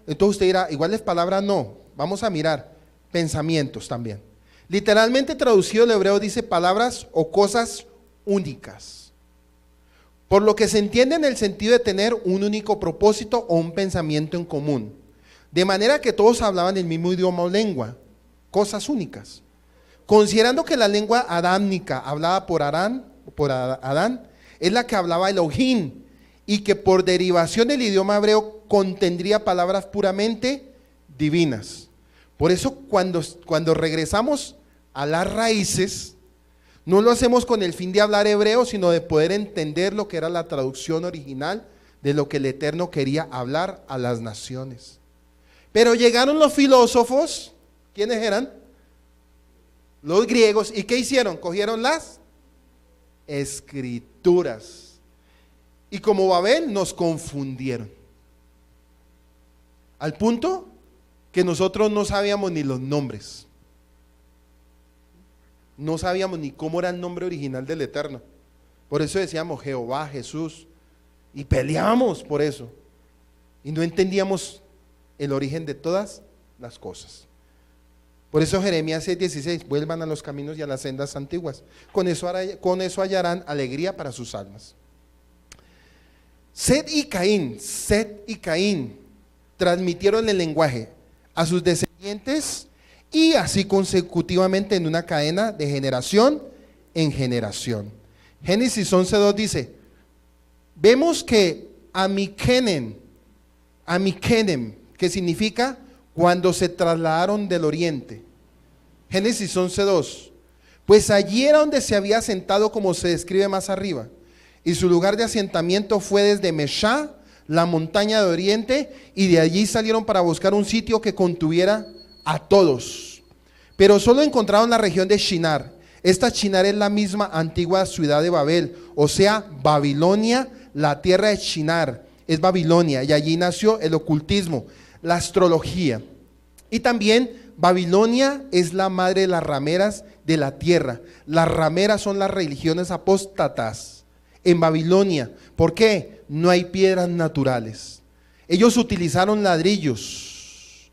entonces usted dirá, iguales palabras no, vamos a mirar, pensamientos también. Literalmente traducido el hebreo dice palabras o cosas únicas, por lo que se entiende en el sentido de tener un único propósito o un pensamiento en común, de manera que todos hablaban el mismo idioma o lengua, cosas únicas. Considerando que la lengua adámica hablada por Adán es la que hablaba Elohim y que por derivación del idioma hebreo contendría palabras puramente divinas. Por eso cuando regresamos a las raíces, no lo hacemos con el fin de hablar hebreo, sino de poder entender lo que era la traducción original de lo que el Eterno quería hablar a las naciones. Pero llegaron los filósofos, ¿quiénes eran? Los griegos, ¿y qué hicieron? Cogieron las escrituras y como Babel nos confundieron, al punto que nosotros no sabíamos ni los nombres. No sabíamos ni cómo era el nombre original del Eterno. Por eso decíamos Jehová, Jesús, y peleábamos por eso. Y no entendíamos el origen de todas las cosas. Por eso Jeremías 6:16, vuelvan a los caminos y a las sendas antiguas. Con eso hallarán alegría para sus almas. Set y Caín transmitieron el lenguaje a sus descendientes y así consecutivamente en una cadena de generación en generación. Génesis 11:2 dice, vemos que Amikenem, que significa cuando se trasladaron del oriente. Génesis 11:2, pues allí era donde se había asentado como se describe más arriba, y su lugar de asentamiento fue desde Meshá, la montaña de oriente, y de allí salieron para buscar un sitio que contuviera a todos. Pero solo encontraron la región de Shinar. Esta Shinar es la misma antigua ciudad de Babel, o sea, Babilonia, la tierra de Shinar, es Babilonia, y allí nació el ocultismo, la astrología. Y también Babilonia es la madre de las rameras de la tierra. Las rameras son las religiones apóstatas en Babilonia. ¿Por qué? No hay piedras naturales. Ellos utilizaron ladrillos,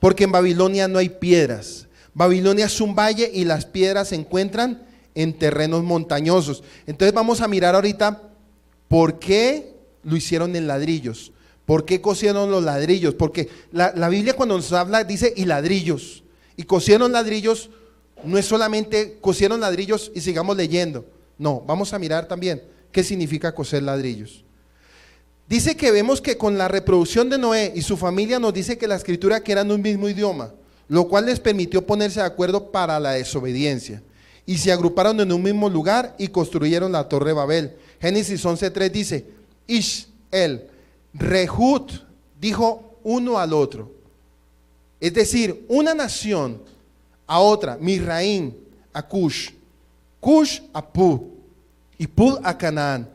porque en Babilonia no hay piedras. Babilonia es un valle y las piedras se encuentran en terrenos montañosos. Entonces vamos a mirar ahorita por qué lo hicieron en ladrillos. ¿Por qué cosieron los ladrillos? Porque la Biblia cuando nos habla dice y ladrillos. Y cosieron ladrillos, no es solamente cosieron ladrillos y sigamos leyendo. No, vamos a mirar también qué significa coser ladrillos. Dice que vemos que con la reproducción de Noé y su familia nos dice que la escritura que eran un mismo idioma, lo cual les permitió ponerse de acuerdo para la desobediencia. Y se agruparon en un mismo lugar y construyeron la torre de Babel. Génesis 11:3 dice, Ish-el, Rehut dijo uno al otro. Es decir, una nación a otra, Misraim a Cush, Cush a Pud y Pud a Canaán.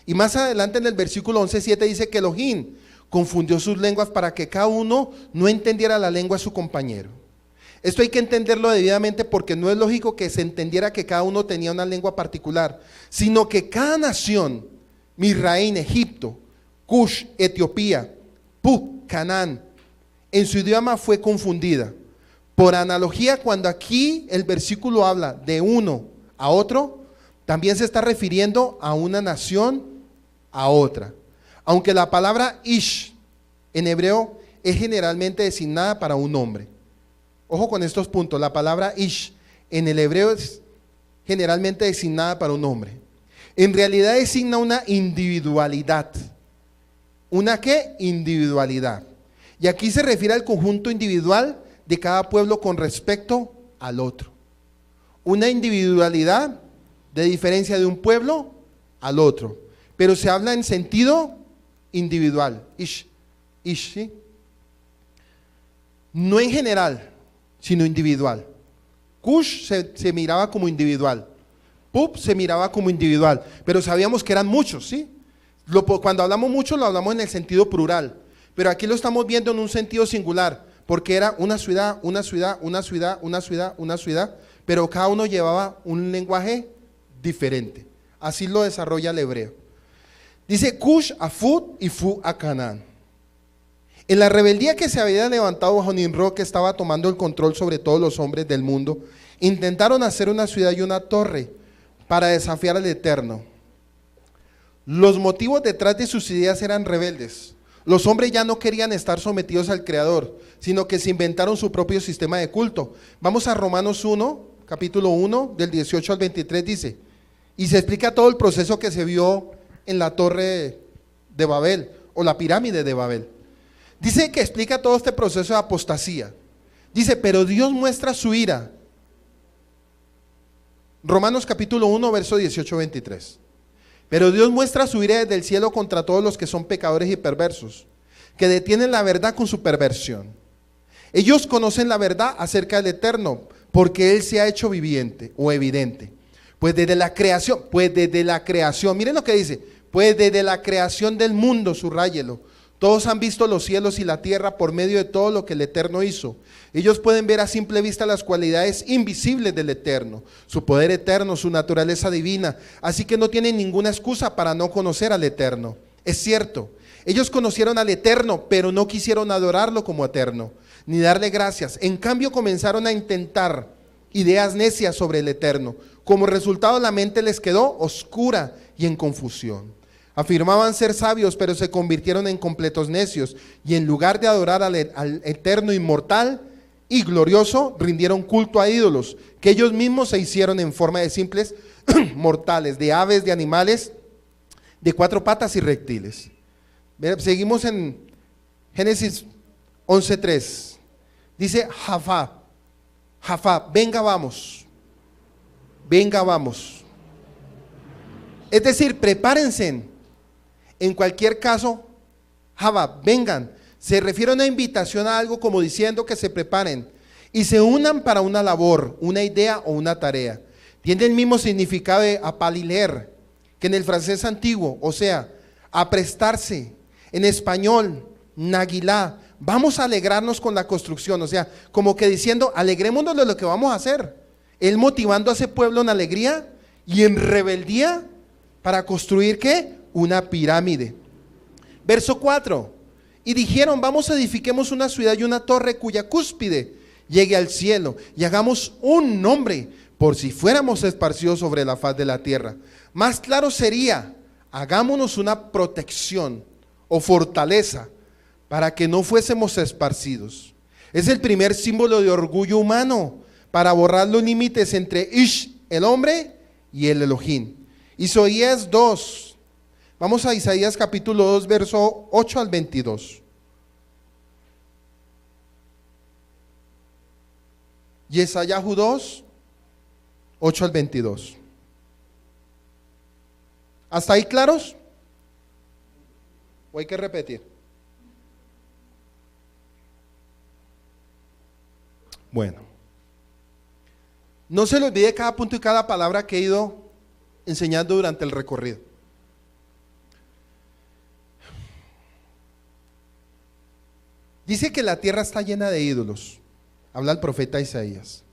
Y más adelante en el versículo 11:7 dice que Elohim confundió sus lenguas para que cada uno no entendiera la lengua de su compañero. Esto hay que entenderlo debidamente porque no es lógico que se entendiera que cada uno tenía una lengua particular, sino que cada nación, Misraim, Egipto, Cush, Etiopía, Pud, Canaán, en su idioma fue confundida. Por analogía, cuando aquí el versículo habla de uno a otro, también se está refiriendo a una nación a otra. Aunque la palabra Ish en hebreo es generalmente designada para un hombre. Ojo con estos puntos, la palabra Ish en el hebreo es generalmente designada para un hombre. En realidad designa una individualidad. ¿Una qué? Individualidad. Y aquí se refiere al conjunto individual de cada pueblo con respecto al otro. Una individualidad de diferencia de un pueblo al otro. Pero se habla en sentido individual. Ish, ¿sí? No en general, sino individual. Cush se miraba como individual. Pub se miraba como individual. Pero sabíamos que eran muchos, ¿sí? Cuando hablamos mucho lo hablamos en el sentido plural, pero aquí lo estamos viendo en un sentido singular, porque era una ciudad, pero cada uno llevaba un lenguaje diferente. Así lo desarrolla el hebreo. Dice Cush a Fud y Fu a Canaán. En la rebeldía que se había levantado bajo Nimrod, que estaba tomando el control sobre todos los hombres del mundo, intentaron hacer una ciudad y una torre para desafiar al Eterno. Los motivos detrás de sus ideas eran rebeldes. Los hombres ya no querían estar sometidos al Creador, sino que se inventaron su propio sistema de culto. Vamos a Romanos 1, capítulo 1, del 18 al 23, dice, y se explica todo el proceso que se vio en la torre de Babel, o la pirámide de Babel. Dice que explica todo este proceso de apostasía. Dice, pero Dios muestra su ira. Romanos capítulo 1, verso 18-23. Pero Dios muestra su ira desde el cielo contra todos los que son pecadores y perversos, que detienen la verdad con su perversión. Ellos conocen la verdad acerca del Eterno, porque Él se ha hecho viviente o evidente. Pues desde la creación, miren lo que dice, pues desde la creación del mundo, subráyelo, todos han visto los cielos y la tierra por medio de todo lo que el Eterno hizo. Ellos pueden ver a simple vista las cualidades invisibles del Eterno, su poder eterno, su naturaleza divina. Así que no tienen ninguna excusa para no conocer al Eterno. Es cierto, ellos conocieron al Eterno, pero no quisieron adorarlo como eterno. ni darle gracias. En cambio comenzaron a intentar ideas necias sobre el Eterno. Como resultado, la mente les quedó oscura y en confusión. Afirmaban ser sabios, pero se convirtieron en completos necios, y en lugar de adorar al Eterno inmortal y glorioso, rindieron culto a ídolos que ellos mismos se hicieron en forma de simples mortales, de aves, de animales, de cuatro patas y reptiles. Seguimos en Génesis 11:3. Dice Jafá, venga vamos, es decir, prepárense. En cualquier caso, Jafá, vengan, se refiere a una invitación a algo, como diciendo que se preparen y se unan para una labor, una idea o una tarea. Tiene el mismo significado de apaliler que en el francés antiguo, o sea, aprestarse. En español, naguilá, vamos a alegrarnos con la construcción, o sea, como que diciendo, alegrémonos de lo que vamos a hacer. Él motivando a ese pueblo en alegría y en rebeldía para construir, ¿qué? Una pirámide. Verso 4, y dijeron, vamos, edifiquemos una ciudad y una torre cuya cúspide llegue al cielo, y hagamos un nombre, por si fuéramos esparcidos sobre la faz de la tierra. Más claro sería, hagámonos una protección o fortaleza para que no fuésemos esparcidos. Es el primer símbolo de orgullo humano para borrar los límites entre Ish, el hombre, y el Elohim. Isaías 2, vamos a Isaías capítulo 2, verso 8 al 22. Yesayahu 2, 8 al 22. ¿Hasta ahí claros? ¿O hay que repetir? Bueno, no se le olvide cada punto y cada palabra que he ido enseñando durante el recorrido. Dice que la tierra está llena de ídolos. Habla el profeta Isaías.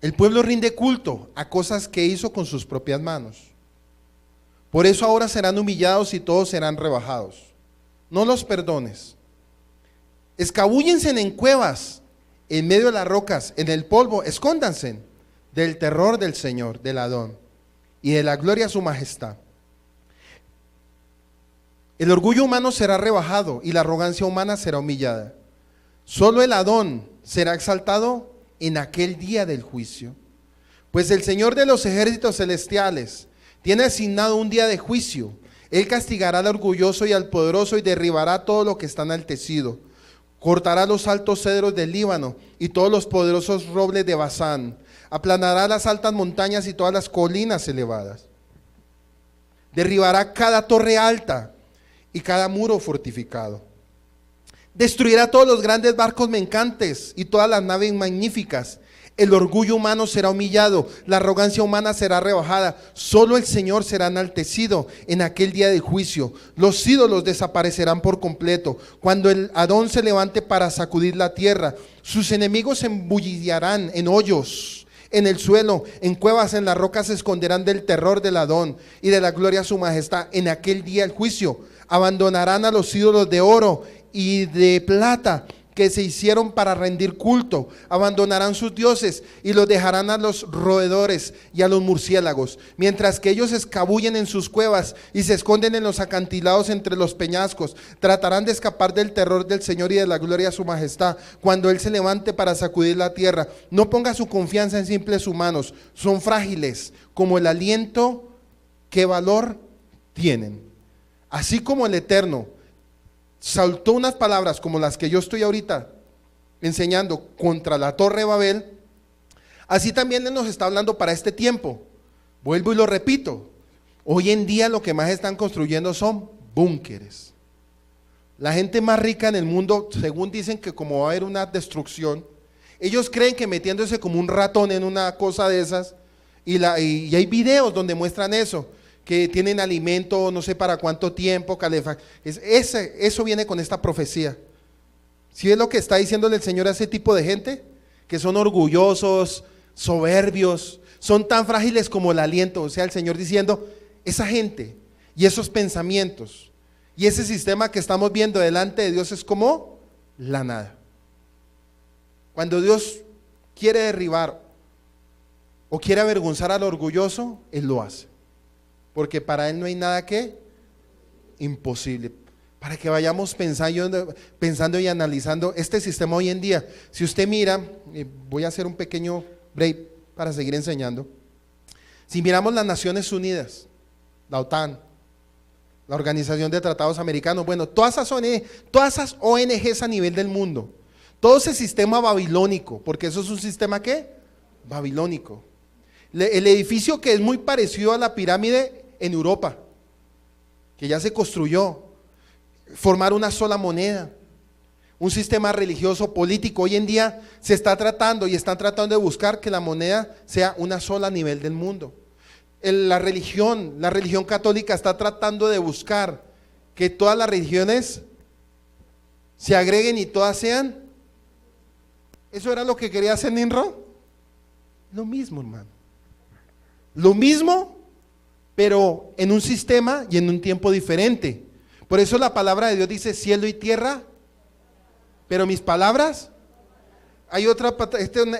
El pueblo rinde culto a cosas que hizo con sus propias manos. Por eso ahora serán humillados y todos serán rebajados. No los perdones. Escabúllense en cuevas, en medio de las rocas, en el polvo, escóndanse del terror del Señor, del Adón, y de la gloria de su majestad. El orgullo humano será rebajado y la arrogancia humana será humillada. Solo el Adón será exaltado en aquel día del juicio. Pues el Señor de los ejércitos celestiales tiene asignado un día de juicio. Él castigará al orgulloso y al poderoso y derribará todo lo que está enaltecido. Cortará los altos cedros del Líbano y todos los poderosos robles de Basán. Aplanará las altas montañas y todas las colinas elevadas. Derribará cada torre alta y cada muro fortificado. Destruirá todos los grandes barcos mercantes y todas las naves magníficas. El orgullo humano será humillado, la arrogancia humana será rebajada. Solo el Señor será enaltecido en aquel día de juicio. Los ídolos desaparecerán por completo. Cuando el Adón se levante para sacudir la tierra, sus enemigos se embullirán en hoyos, en el suelo, en cuevas, en las rocas se esconderán del terror del Adón y de la gloria de su majestad. En aquel día del juicio abandonarán a los ídolos de oro y de plata que se hicieron para rendir culto. Abandonarán sus dioses y los dejarán a los roedores y a los murciélagos, mientras que ellos se escabullen en sus cuevas y se esconden en los acantilados entre los peñascos. Tratarán de escapar del terror del Señor y de la gloria de su majestad cuando Él se levante para sacudir la tierra. No ponga su confianza en simples humanos, son frágiles como el aliento. ¿Qué valor tienen? Así como el Eterno saltó unas palabras como las que yo estoy ahorita enseñando contra la Torre de Babel, así también Él nos está hablando para este tiempo. Vuelvo y lo repito, hoy en día lo que más están construyendo son búnkeres. La gente más rica en el mundo, según dicen que como va a haber una destrucción, ellos creen que metiéndose como un ratón en una cosa de esas, y hay videos donde muestran eso, que tienen alimento no sé para cuánto tiempo, eso viene con esta profecía. ¿Sí es lo que está diciéndole el Señor a ese tipo de gente? Que son orgullosos, soberbios, son tan frágiles como el aliento. O sea, el Señor diciendo, esa gente y esos pensamientos y ese sistema que estamos viendo delante de Dios es como la nada. Cuando Dios quiere derribar o quiere avergonzar al orgulloso, Él lo hace. Porque para Él no hay nada que imposible. Para que vayamos pensando y analizando este sistema hoy en día. Si usted mira, voy a hacer un pequeño break para seguir enseñando. Si miramos las Naciones Unidas, la OTAN, la Organización de Tratados Americanos, bueno, todas esas ONGs a nivel del mundo, todo ese sistema babilónico, porque eso es un sistema ¿qué? Babilónico. El edificio que es muy parecido a la pirámide en Europa, que ya se construyó, formar una sola moneda, un sistema religioso político. Hoy en día se está tratando y están tratando de buscar que la moneda sea una sola a nivel del mundo. La religión católica está tratando de buscar que todas las religiones se agreguen y todas sean. ¿Eso era lo que quería hacer Nimrod? Lo mismo, hermano. Lo mismo, pero en un sistema y en un tiempo diferente. Por eso la palabra de Dios dice cielo y tierra, pero mis palabras, hay otra,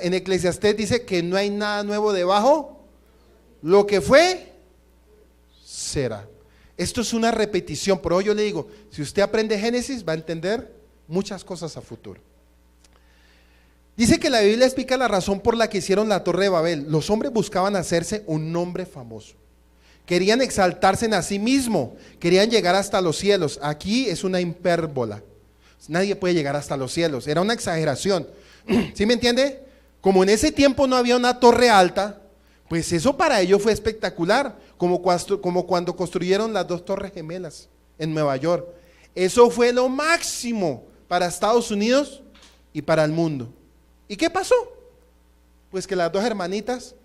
en Eclesiastés dice que no hay nada nuevo debajo, lo que fue, será. Esto es una repetición, por hoy yo le digo, si usted aprende Génesis va a entender muchas cosas a futuro. Dice que la Biblia explica la razón por la que hicieron la Torre de Babel. Los hombres buscaban hacerse un nombre famoso. Querían exaltarse en sí mismo, querían llegar hasta los cielos. Aquí es una hipérbola. Nadie puede llegar hasta los cielos, era una exageración. ¿Sí me entiende? Como en ese tiempo no había una torre alta, pues eso para ellos fue espectacular, como cuando construyeron las 2 torres gemelas en Nueva York. Eso fue lo máximo para Estados Unidos y para el mundo. ¿Y qué pasó? Pues que las 2 hermanitas,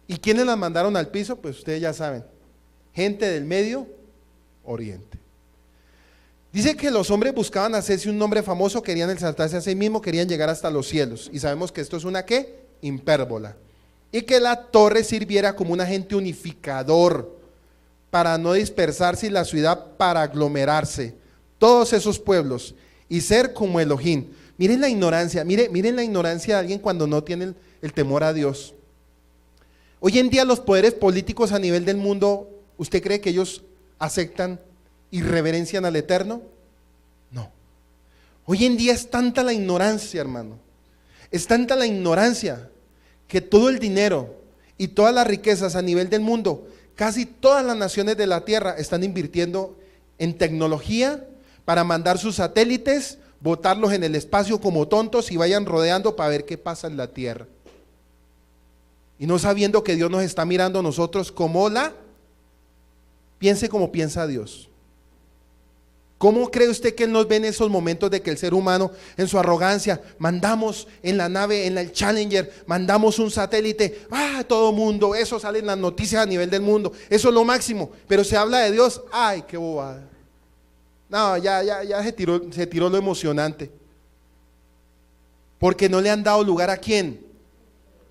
¿y quiénes las mandaron al piso? Pues ustedes ya saben, gente del Medio Oriente. Dice que los hombres buscaban hacerse un nombre famoso, querían exaltarse a sí mismos, querían llegar hasta los cielos. Y sabemos que esto es una ¿qué? Hipérbola. Y que la torre sirviera como un agente unificador para no dispersarse y la ciudad para aglomerarse. Todos esos pueblos y ser como Elohim. Miren la ignorancia, miren la ignorancia de alguien cuando no tiene el temor a Dios. Hoy en día los poderes políticos a nivel del mundo, ¿usted cree que ellos aceptan y reverencian al Eterno? No. Hoy en día es tanta la ignorancia, hermano. Es tanta la ignorancia que todo el dinero y todas las riquezas a nivel del mundo, casi todas las naciones de la tierra están invirtiendo en tecnología para mandar sus satélites, botarlos en el espacio como tontos y vayan rodeando para ver qué pasa en la tierra. Y no sabiendo que Dios nos está mirando a nosotros como piense como piensa Dios. ¿Cómo cree usted que Él nos ve en esos momentos de que el ser humano en su arrogancia, mandamos en la nave, en el Challenger, mandamos un satélite, todo mundo, eso sale en las noticias a nivel del mundo, eso es lo máximo, pero se habla de Dios, ay, qué bobada. No, ya se tiró lo emocionante. Porque no le han dado lugar ¿a quién?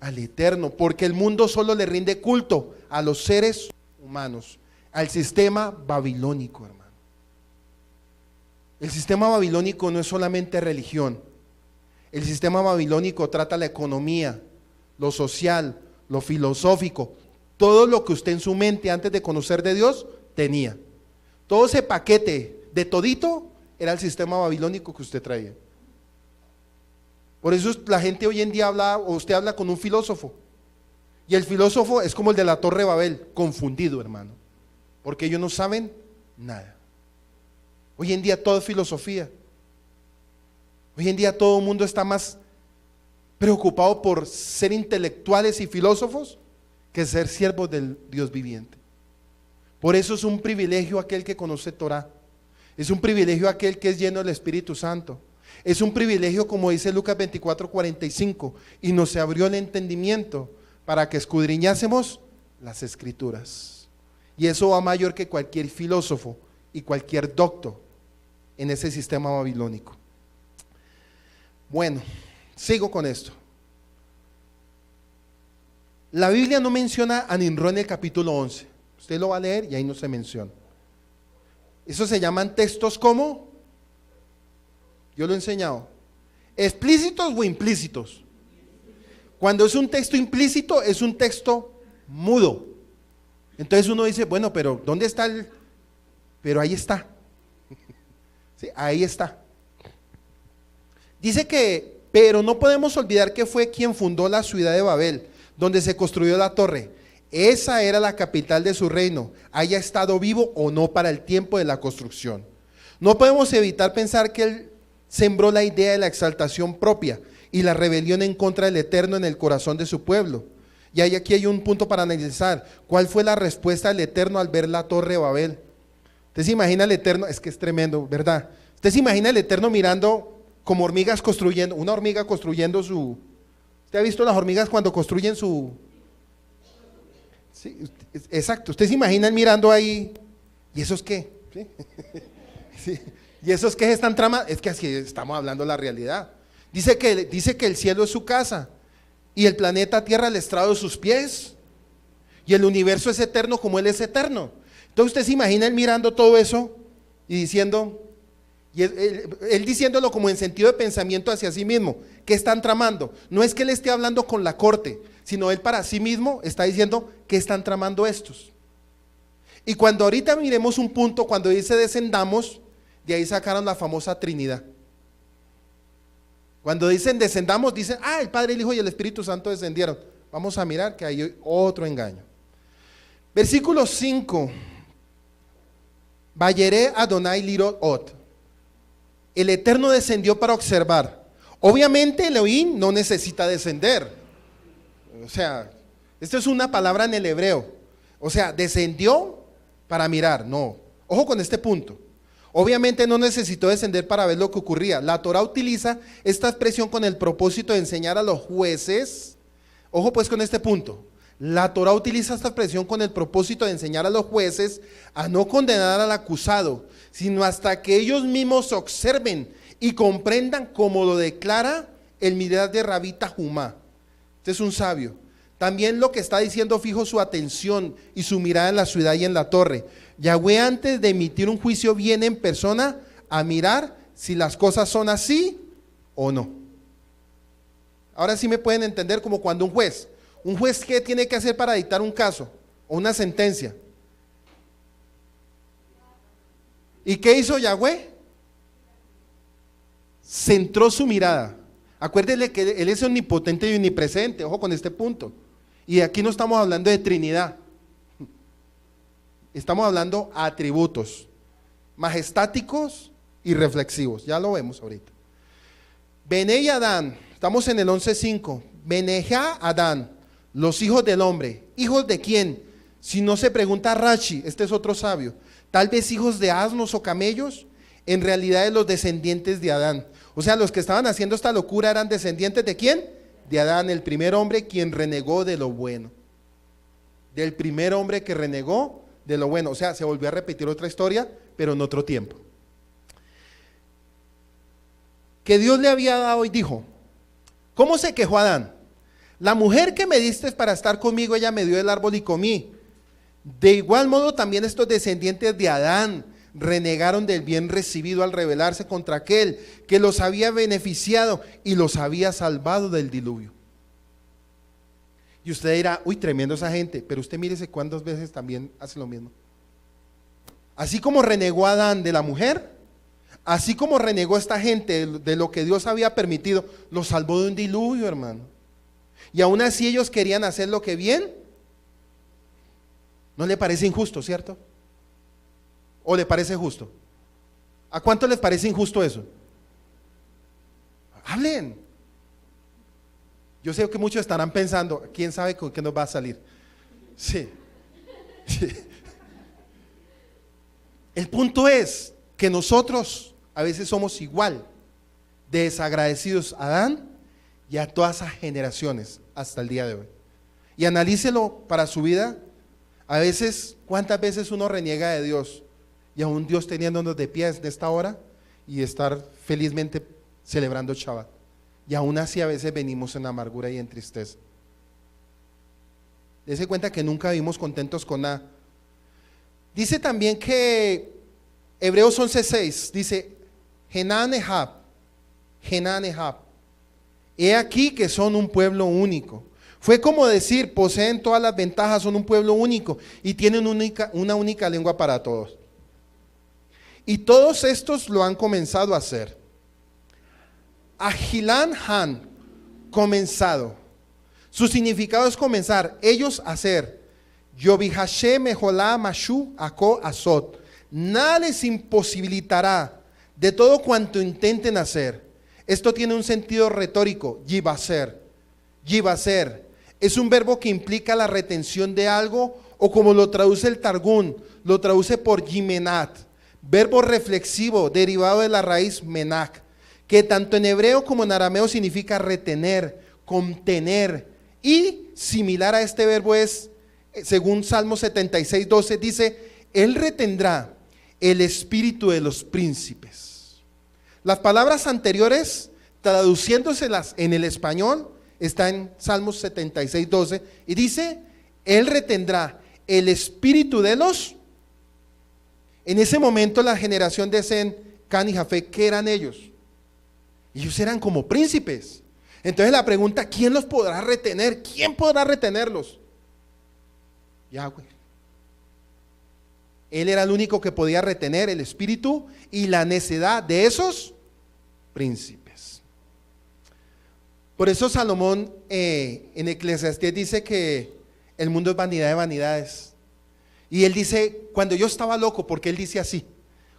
Al Eterno, porque el mundo solo le rinde culto a los seres humanos, al sistema babilónico, hermano. El sistema babilónico no es solamente religión. El sistema babilónico trata la economía, lo social, lo filosófico, todo lo que usted en su mente antes de conocer de Dios tenía. Todo ese paquete de todito era el sistema babilónico que usted traía. Por eso la gente hoy en día habla, o usted habla con un filósofo, y el filósofo es como el de la Torre de Babel, confundido, hermano, porque ellos no saben nada. Hoy en día todo es filosofía. Hoy en día todo el mundo está más preocupado por ser intelectuales y filósofos que ser siervos del Dios viviente. Por eso es un privilegio aquel que conoce Torah. Es un privilegio aquel que es lleno del Espíritu Santo. Es un privilegio, como dice Lucas 24:45, y nos abrió el entendimiento para que escudriñásemos las Escrituras. Y eso va mayor que cualquier filósofo y cualquier doctor en ese sistema babilónico. Bueno, sigo con esto. La Biblia no menciona a Nimrod en el capítulo 11. Usted lo va a leer y ahí no se menciona. Eso se llaman textos como Yo lo he enseñado. ¿Explícitos o implícitos? Cuando es un texto implícito, es un texto mudo. Entonces uno dice, bueno, pero ¿dónde está el...? Pero ahí está. Sí, ahí está. Dice que, pero no podemos olvidar que fue quien fundó la ciudad de Babel, donde se construyó la torre. Esa era la capital de su reino, haya estado vivo o no para el tiempo de la construcción. No podemos evitar pensar que él sembró la idea de la exaltación propia y la rebelión en contra del Eterno en el corazón de su pueblo. Y aquí hay un punto para analizar. ¿Cuál fue la respuesta del Eterno al ver la torre de Babel? Usted se imagina el Eterno, es que es tremendo, ¿verdad? Usted se imagina el Eterno mirando como hormigas construyendo, una hormiga construyendo su... ¿Usted ha visto las hormigas cuando construyen su... Sí, exacto, usted se imagina mirando ahí, ¿y eso es qué? ¿Sí? Sí. ¿Y eso es qué están tramando? Es que así estamos hablando la realidad. Dice que el cielo es su casa y el planeta Tierra el estrado de sus pies y el universo es eterno como Él es eterno. Entonces usted se imagina él mirando todo eso y diciendo, y él diciéndolo como en sentido de pensamiento hacia sí mismo, ¿qué están tramando? No es que él esté hablando con la corte, sino él para sí mismo está diciendo, ¿qué están tramando estos? Y cuando ahorita miremos un punto, cuando dice descendamos, de ahí sacaron la famosa Trinidad. Cuando dicen descendamos, dicen, el Padre, el Hijo y el Espíritu Santo descendieron. Vamos a mirar que hay otro engaño. Versículo 5. Vayeré Adonai lirot ot. El Eterno descendió para observar. Obviamente Elohim no necesita descender. O sea, esto es una palabra en el hebreo. O sea, descendió para mirar. No, ojo con este punto. Obviamente no necesitó descender para ver lo que ocurría. La Torah utiliza esta expresión con el propósito de enseñar a los jueces. Ojo pues con este punto. La Torah utiliza esta expresión con el propósito de enseñar a los jueces a no condenar al acusado, sino hasta que ellos mismos observen y comprendan como lo declara el Midrash de Rabbi Tahumá. Este es un sabio. También lo que está diciendo fijo su atención y su mirada en la ciudad y en la torre. Yahweh antes de emitir un juicio viene en persona a mirar si las cosas son así o no. Ahora sí me pueden entender como cuando un juez ¿qué tiene que hacer para dictar un caso o una sentencia? ¿Y qué hizo Yahweh? Centró su mirada. Acuérdele que Él es omnipotente y omnipresente, ojo con este punto. Y aquí no estamos hablando de Trinidad. Estamos hablando de atributos majestáticos y reflexivos. Ya lo vemos ahorita. Bené y Adán, estamos en el 11.5. Benejá Adán, los hijos del hombre. ¿Hijos de quién? Si no se pregunta Rashi, este es otro sabio. Tal vez hijos de asnos o camellos, en realidad de los descendientes de Adán. O sea, los que estaban haciendo esta locura eran descendientes ¿de quién? De Adán, el primer hombre quien renegó de lo bueno. Del primer hombre que renegó de lo bueno. O sea, se volvió a repetir otra historia, pero en otro tiempo. Que Dios le había dado y dijo, ¿cómo se quejó Adán? La mujer que me diste para estar conmigo, ella me dio el árbol y comí. De igual modo también estos descendientes de Adán renegaron del bien recibido al rebelarse contra aquel que los había beneficiado y los había salvado del diluvio. Y usted dirá, uy, tremendo esa gente, pero usted mírese cuántas veces también hace lo mismo. Así como renegó Adán de la mujer, así como renegó esta gente de lo que Dios había permitido, los salvó de un diluvio, hermano. Y aún así ellos querían hacer lo que bien. ¿No le parece injusto, cierto? ¿O le parece justo? ¿A cuánto les parece injusto eso? Hablen. Yo sé que muchos estarán pensando, ¿quién sabe con qué nos va a salir? Sí. Sí. El punto es que nosotros a veces somos igual de desagradecidos a Adán y a todas esas generaciones hasta el día de hoy. Y analícelo para su vida. A veces, ¿cuántas veces uno reniega de Dios? Y aún Dios teniéndonos de pie en esta hora y estar felizmente celebrando Shabbat. Y aún así a veces venimos en amargura y en tristeza. Dese cuenta que nunca vivimos contentos con nada. Dice también que Hebreos 11:6 dice, Genán Ehab, Henan Ehab. He aquí que son un pueblo único. Fue como decir, poseen todas las ventajas, son un pueblo único y tienen una única lengua para todos. Y todos estos lo han comenzado a hacer. Ajilan Han, comenzado. Su significado es comenzar, ellos hacer. Yobihashe Mejolá Mashu Ako Azot. Nada les imposibilitará de todo cuanto intenten hacer. Esto tiene un sentido retórico, yibaser. Yibaser es un verbo que implica la retención de algo, o como lo traduce el Targum, lo traduce por yimenat, verbo reflexivo derivado de la raíz menak, que tanto en hebreo como en arameo significa retener, contener, y similar a este verbo es, según Salmo 76:12, dice, Él retendrá el espíritu de los príncipes. Las palabras anteriores, traduciéndoselas en el español, está en Salmos 76:12 y dice, Él retendrá el espíritu de los. En ese momento la generación de Sem, Can y Jafet, ¿qué eran ellos? Ellos eran como príncipes. Entonces la pregunta, ¿quién los podrá retener? ¿Quién podrá retenerlos? Yahweh. Él era el único que podía retener el espíritu y la necedad de esos príncipes. Por eso Salomón en Eclesiastés dice que el mundo es vanidad de vanidades. Y él dice, cuando yo estaba loco, porque él dice así,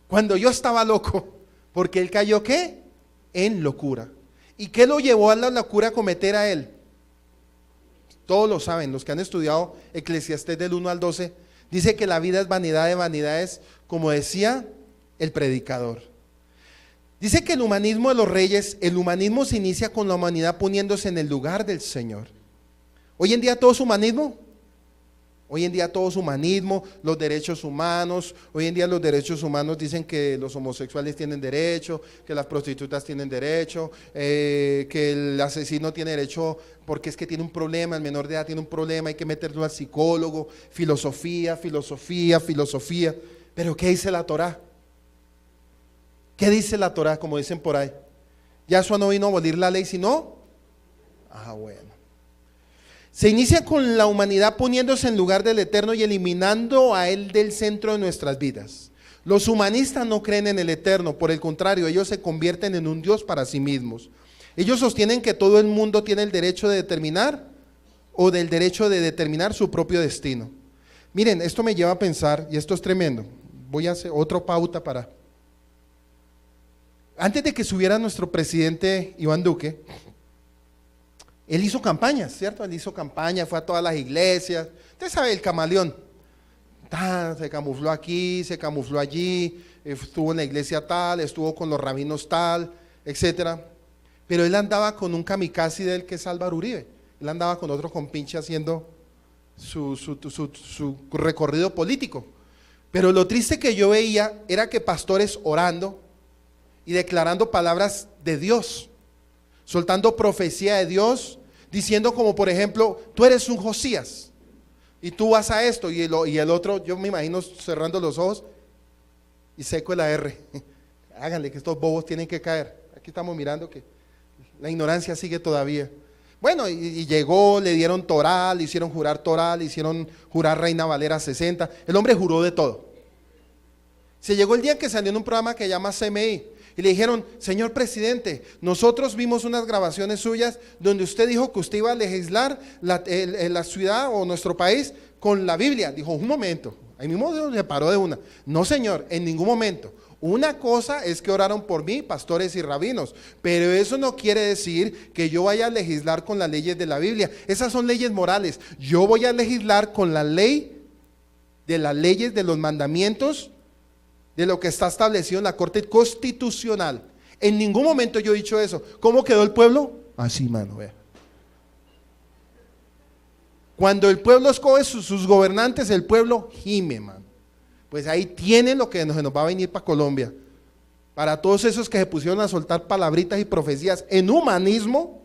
cuando yo estaba loco, porque él cayó ¿qué? En locura. ¿Y qué lo llevó a la locura a cometer a él? Todos lo saben, los que han estudiado Eclesiastés del 1 al 12, dice que la vida es vanidad de vanidades, como decía el predicador. Dice que el humanismo de los reyes, el humanismo se inicia con la humanidad poniéndose en el lugar del Señor. Hoy en día todo es humanismo. Hoy en día todo es humanismo, los derechos humanos. Hoy en día los derechos humanos dicen que los homosexuales tienen derecho, que las prostitutas tienen derecho, que el asesino tiene derecho porque es que tiene un problema, el menor de edad tiene un problema, hay que meterlo al psicólogo, filosofía. Pero ¿qué dice la Torá? ¿Qué dice la Torá, como dicen por ahí? Yahshua no vino a abolir la ley, sino, bueno. Se inicia con la humanidad poniéndose en lugar del Eterno y eliminando a Él del centro de nuestras vidas. Los humanistas no creen en el Eterno, por el contrario, ellos se convierten en un Dios para sí mismos. Ellos sostienen que todo el mundo tiene el derecho de determinar o del derecho de determinar su propio destino. Miren, esto me lleva a pensar, y esto es tremendo, voy a hacer otra pauta para... Antes de que subiera nuestro presidente Iván Duque, él hizo campañas, ¿cierto? Él hizo campaña, fue a todas las iglesias. Usted sabe, el camaleón. Se camufló aquí, se camufló allí, estuvo en la iglesia tal, estuvo con los rabinos tal, etcétera. Pero él andaba con un kamikaze de él que es Álvaro Uribe. Él andaba con otro compinche haciendo su recorrido político. Pero lo triste que yo veía era que pastores orando y declarando palabras de Dios, soltando profecía de Dios, diciendo como por ejemplo, tú eres un Josías y tú vas a esto, y el otro, yo me imagino cerrando los ojos y seco la R. Háganle que estos bobos tienen que caer. Aquí estamos mirando que la ignorancia sigue todavía. Bueno, y llegó, le dieron Torá, le hicieron jurar Torá, le hicieron jurar Reina Valera 60. El hombre juró de todo. Se llegó el día que salió en un programa que se llama CMI. Y le dijeron, señor presidente, nosotros vimos unas grabaciones suyas donde usted dijo que usted iba a legislar la ciudad o nuestro país con la Biblia. Dijo, un momento, ahí mismo se paró de una. No, señor, en ningún momento. Una cosa es que oraron por mí, pastores y rabinos, pero eso no quiere decir que yo vaya a legislar con las leyes de la Biblia. Esas son leyes morales. Yo voy a legislar con la ley de las leyes, de los mandamientos, de lo que está establecido en la Corte Constitucional. En ningún momento yo he dicho eso. ¿Cómo quedó el pueblo? Así, mano, vea. Cuando el pueblo escoge sus gobernantes, el pueblo gime, mano. Pues ahí tienen lo que se nos va a venir para Colombia. Para todos esos que se pusieron a soltar palabritas y profecías en humanismo,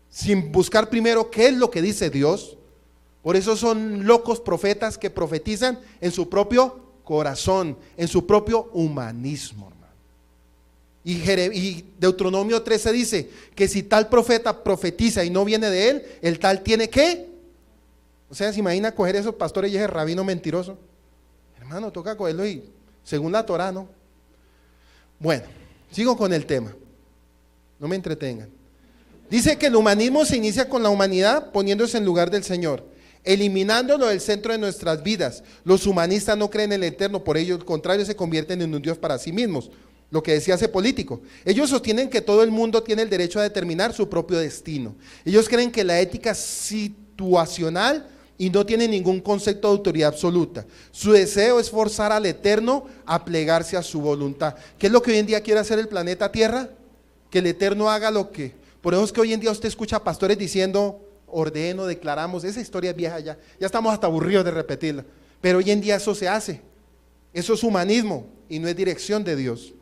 sin buscar primero qué es lo que dice Dios. Por eso son locos profetas que profetizan en su propio corazón, en su propio humanismo, hermano. Y Deuteronomio 13 dice que si tal profeta profetiza y no viene de él, el tal tiene que. O sea, se imagina coger esos pastores y ese rabino mentiroso. Hermano, toca cogerlo y según la Torá, ¿no? Bueno, sigo con el tema. No me entretengan. Dice que el humanismo se inicia con la humanidad poniéndose en lugar del Señor, eliminándolo del centro de nuestras vidas. Los humanistas no creen en el eterno, por ello, al contrario, se convierten en un Dios para sí mismos. Lo que decía ese político. Ellos sostienen que todo el mundo tiene el derecho a determinar su propio destino. Ellos creen que la ética es situacional y no tiene ningún concepto de autoridad absoluta. Su deseo es forzar al Eterno a plegarse a su voluntad. ¿Qué es lo que hoy en día quiere hacer el planeta Tierra? Que el Eterno haga lo que. Por eso es que hoy en día usted escucha a pastores diciendo, ordeno, declaramos. Esa historia es vieja ya. Ya estamos hasta aburridos de repetirla. Pero hoy en día eso se hace. Eso es humanismo y no es dirección de Dios.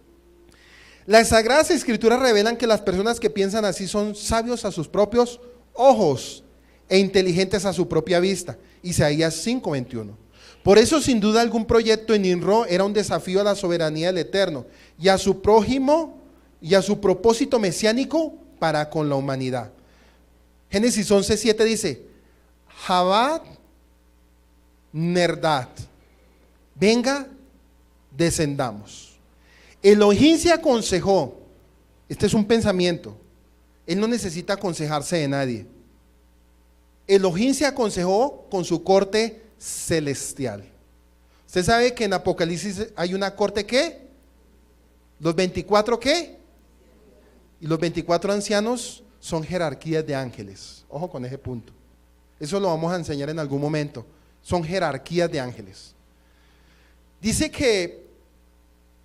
Las Sagradas Escrituras revelan que las personas que piensan así son sabios a sus propios ojos e inteligentes a su propia vista. Isaías 5:21. Por eso, sin duda, algún proyecto en INRO era un desafío a la soberanía del Eterno y a su prójimo y a su propósito mesiánico para con la humanidad. Génesis 11:7 dice, Jabad Nerdat, venga, descendamos. Elohim se aconsejó, este es un pensamiento, él no necesita aconsejarse de nadie. Elohim se aconsejó con su corte celestial. Usted sabe que en Apocalipsis hay una corte ¿qué? Los 24 ¿qué? Y los 24 ancianos son jerarquías de ángeles. Ojo con ese punto. Eso lo vamos a enseñar en algún momento. Son jerarquías de ángeles. Dice que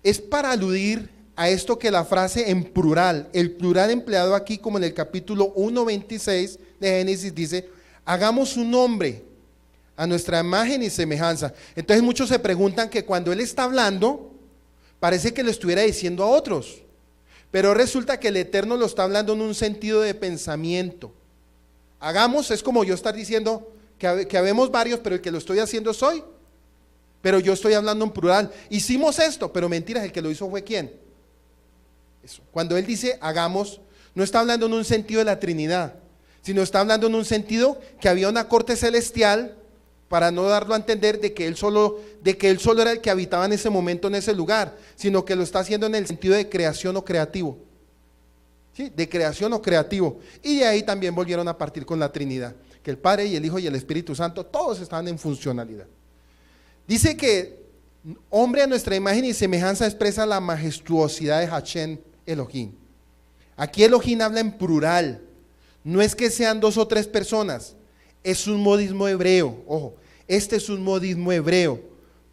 es para aludir a esto que la frase en plural, el plural empleado aquí como en el capítulo 1:26 de Génesis dice, hagamos un hombre a nuestra imagen y semejanza. Entonces muchos se preguntan que cuando él está hablando, parece que lo estuviera diciendo a otros, pero resulta que el Eterno lo está hablando en un sentido de pensamiento. Hagamos, es como yo estar diciendo que habemos varios, pero el que lo estoy haciendo soy. Pero yo estoy hablando en plural. Hicimos esto, pero mentiras, el que lo hizo fue ¿quién? Eso. Cuando él dice hagamos, no está hablando en un sentido de la Trinidad, sino está hablando en un sentido que había una corte celestial, para no darlo a entender de que él solo era el que habitaba en ese momento, en ese lugar, sino que lo está haciendo en el sentido de creación o creativo. ¿Sí? De creación o creativo. Y de ahí también volvieron a partir con la Trinidad, que el Padre y el Hijo y el Espíritu Santo, todos estaban en funcionalidad. Dice que hombre a nuestra imagen y semejanza expresa la majestuosidad de Hashem Elohim. Aquí Elohim habla en plural, no es que sean dos o tres personas, es un modismo hebreo, ojo, este es un modismo hebreo.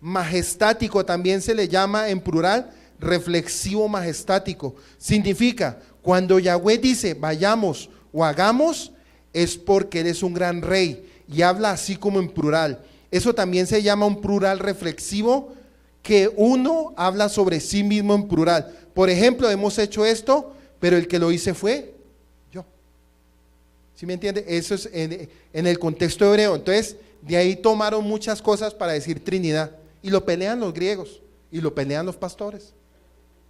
Majestático también se le llama en plural, reflexivo majestático. Significa, cuando Yahweh dice vayamos o hagamos, es porque Él es un gran rey y habla así como en plural. Eso también se llama un plural reflexivo, que uno habla sobre sí mismo en plural. Por ejemplo, hemos hecho esto, pero el que lo hice fue yo. ¿Sí me entiende? Eso es en el contexto hebreo. Entonces, de ahí tomaron muchas cosas para decir Trinidad. Y lo pelean los griegos, y lo pelean los pastores.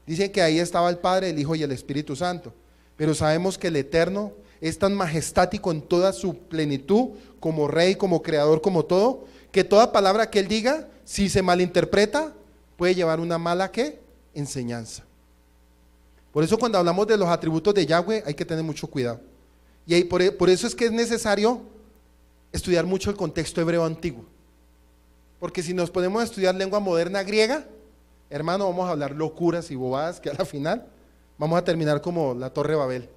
Dicen que ahí estaba el Padre, el Hijo y el Espíritu Santo. Pero sabemos que el Eterno es tan majestático en toda su plenitud, como Rey, como Creador, como todo, que toda palabra que Él diga, si se malinterpreta, puede llevar una mala ¿qué? Enseñanza. Por eso cuando hablamos de los atributos de Yahweh hay que tener mucho cuidado. Y ahí, por eso es que es necesario estudiar mucho el contexto hebreo antiguo. Porque si nos ponemos a estudiar lengua moderna griega, hermano, vamos a hablar locuras y bobadas que a la final vamos a terminar como la Torre de Babel,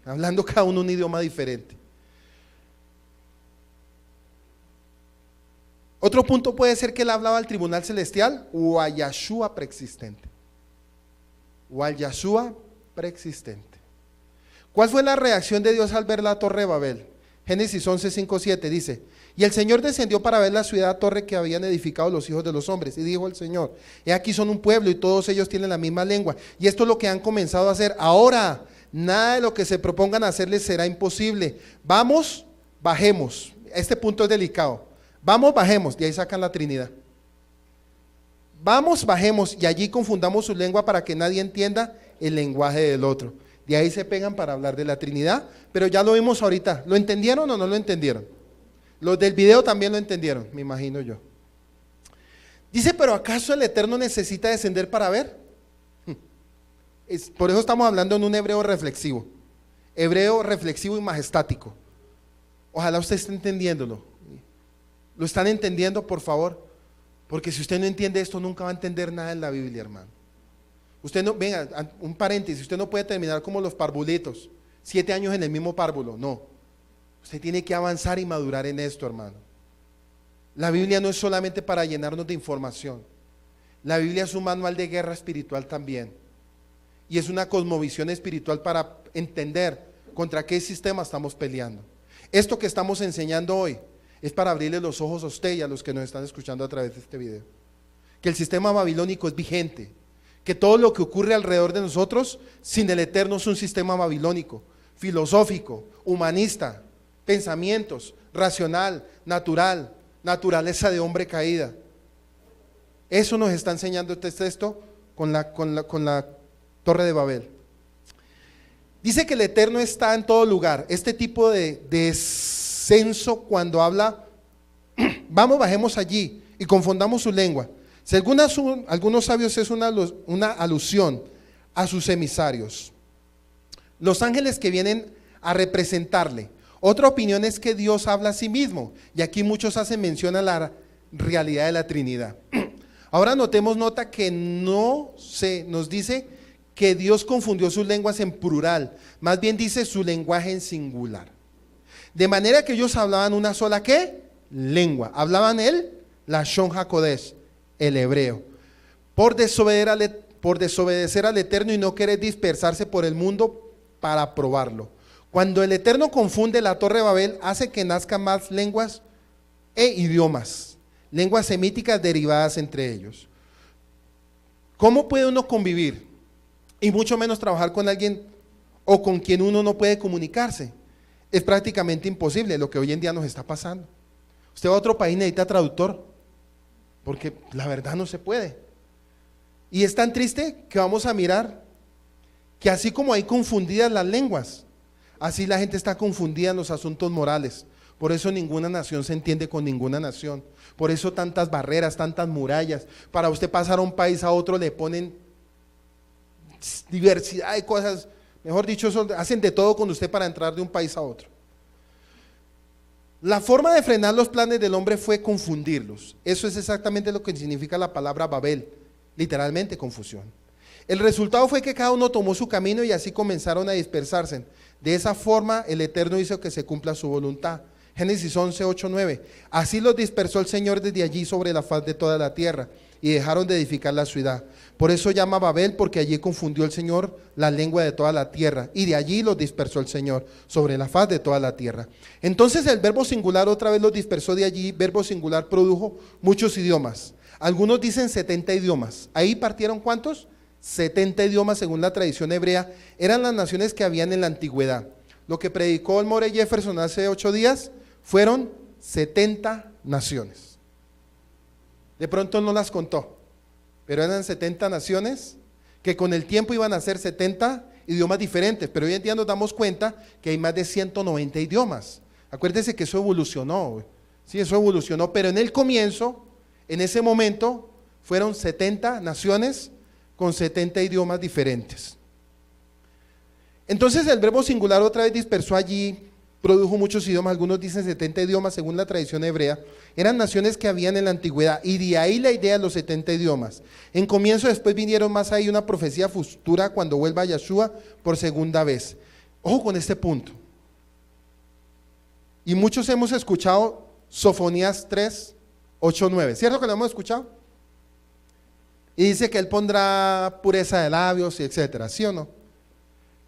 hablando cada uno un idioma diferente. Otro punto puede ser que él hablaba al tribunal celestial o a Yahshua preexistente. O al Yahshua preexistente. ¿Cuál fue la reacción de Dios al ver la Torre de Babel? Génesis 11, 5, 7 dice, y el Señor descendió para ver la ciudad torre que habían edificado los hijos de los hombres. Y dijo el Señor, he aquí son un pueblo y todos ellos tienen la misma lengua. Y esto es lo que han comenzado a hacer. Ahora, nada de lo que se propongan hacerles será imposible. Vamos, bajemos. Este punto es delicado. Vamos, bajemos. De ahí sacan la Trinidad. Vamos, bajemos y allí confundamos su lengua para que nadie entienda el lenguaje del otro. De ahí se pegan para hablar de la Trinidad, pero ya lo vimos ahorita. ¿Lo entendieron o no lo entendieron? Los del video también lo entendieron, me imagino yo. Dice, pero ¿acaso el Eterno necesita descender para ver? Por eso estamos hablando en un hebreo reflexivo y majestático. Ojalá usted esté entendiéndolo. ¿Lo están entendiendo, por favor? Porque si usted no entiende esto, nunca va a entender nada en la Biblia, hermano. Usted no, venga, un paréntesis, usted no puede terminar como los parvulitos, 7 años en el mismo párvulo, no. Usted tiene que avanzar y madurar en esto, hermano. La Biblia no es solamente para llenarnos de información. La Biblia es un manual de guerra espiritual también. Y es una cosmovisión espiritual para entender contra qué sistema estamos peleando. Esto que estamos enseñando hoy es para abrirle los ojos a usted y a los que nos están escuchando a través de este video. Que el sistema babilónico es vigente. Que todo lo que ocurre alrededor de nosotros, sin el Eterno, es un sistema babilónico, filosófico, humanista, pensamientos, racional, natural, naturaleza de hombre caída. Eso nos está enseñando este texto con la Torre de Babel. Dice que el Eterno está en todo lugar. Este tipo de descenso, cuando habla, bajemos allí y confundamos su lengua. Según algunos sabios es una alusión a sus emisarios, los ángeles que vienen a representarle. Otra opinión es que Dios habla a sí mismo, y aquí muchos hacen mención a la realidad de la Trinidad. Ahora nota que no se nos dice que Dios confundió sus lenguas en plural, más bien dice su lenguaje en singular. De manera que ellos hablaban una sola ¿qué? Lengua. Hablaban el Lashon HaKodesh, el hebreo. Por desobedecer al Eterno y no querer dispersarse por el mundo para probarlo. Cuando el Eterno confunde la Torre de Babel, hace que nazcan más lenguas e idiomas, lenguas semíticas derivadas entre ellos. ¿Cómo puede uno convivir? Y mucho menos trabajar con alguien o con quien uno no puede comunicarse. Es prácticamente imposible lo que hoy en día nos está pasando. Usted va a otro país y necesita traductor, porque la verdad no se puede. Y es tan triste que vamos a mirar que así como hay confundidas las lenguas, así la gente está confundida en los asuntos morales. Por eso ninguna nación se entiende con ninguna nación. Por eso tantas barreras, tantas murallas. Para usted pasar a un país a otro le ponen diversidad de cosas. Mejor dicho, hacen de todo con usted para entrar de un país a otro. La forma de frenar los planes del hombre fue confundirlos. Eso es exactamente lo que significa la palabra Babel, literalmente confusión. El resultado fue que cada uno tomó su camino y así comenzaron a dispersarse. De esa forma el Eterno hizo que se cumpla su voluntad. Génesis 11, 8, 9. Así los dispersó el Señor desde allí sobre la faz de toda la tierra y dejaron de edificar la ciudad. Por eso llama Babel, porque allí confundió el Señor la lengua de toda la tierra, y de allí los dispersó el Señor sobre la faz de toda la tierra. Entonces el verbo singular otra vez los dispersó de allí. Verbo singular produjo muchos idiomas. Algunos dicen 70 idiomas. Ahí partieron ¿cuántos? 70 idiomas según la tradición hebrea. Eran las naciones que habían en la antigüedad. Lo que predicó el More Jefferson hace 8 días fueron 70 naciones. De pronto no las contó, pero eran 70 naciones que con el tiempo iban a ser 70 idiomas diferentes, pero hoy en día nos damos cuenta que hay más de 190 idiomas. Acuérdense que eso evolucionó, sí, eso evolucionó, pero en el comienzo, en ese momento, fueron 70 naciones con 70 idiomas diferentes. Entonces el verbo singular otra vez dispersó allí, produjo muchos idiomas, algunos dicen 70 idiomas según la tradición hebrea. Eran naciones que habían en la antigüedad, y de ahí la idea de los 70 idiomas. En comienzo después vinieron más ahí una profecía futura cuando vuelva Yahshua por segunda vez. Ojo con este punto. Y muchos hemos escuchado Sofonías 3, 8, 9. ¿Cierto que lo hemos escuchado? Y dice que él pondrá pureza de labios y etcétera, ¿sí o no?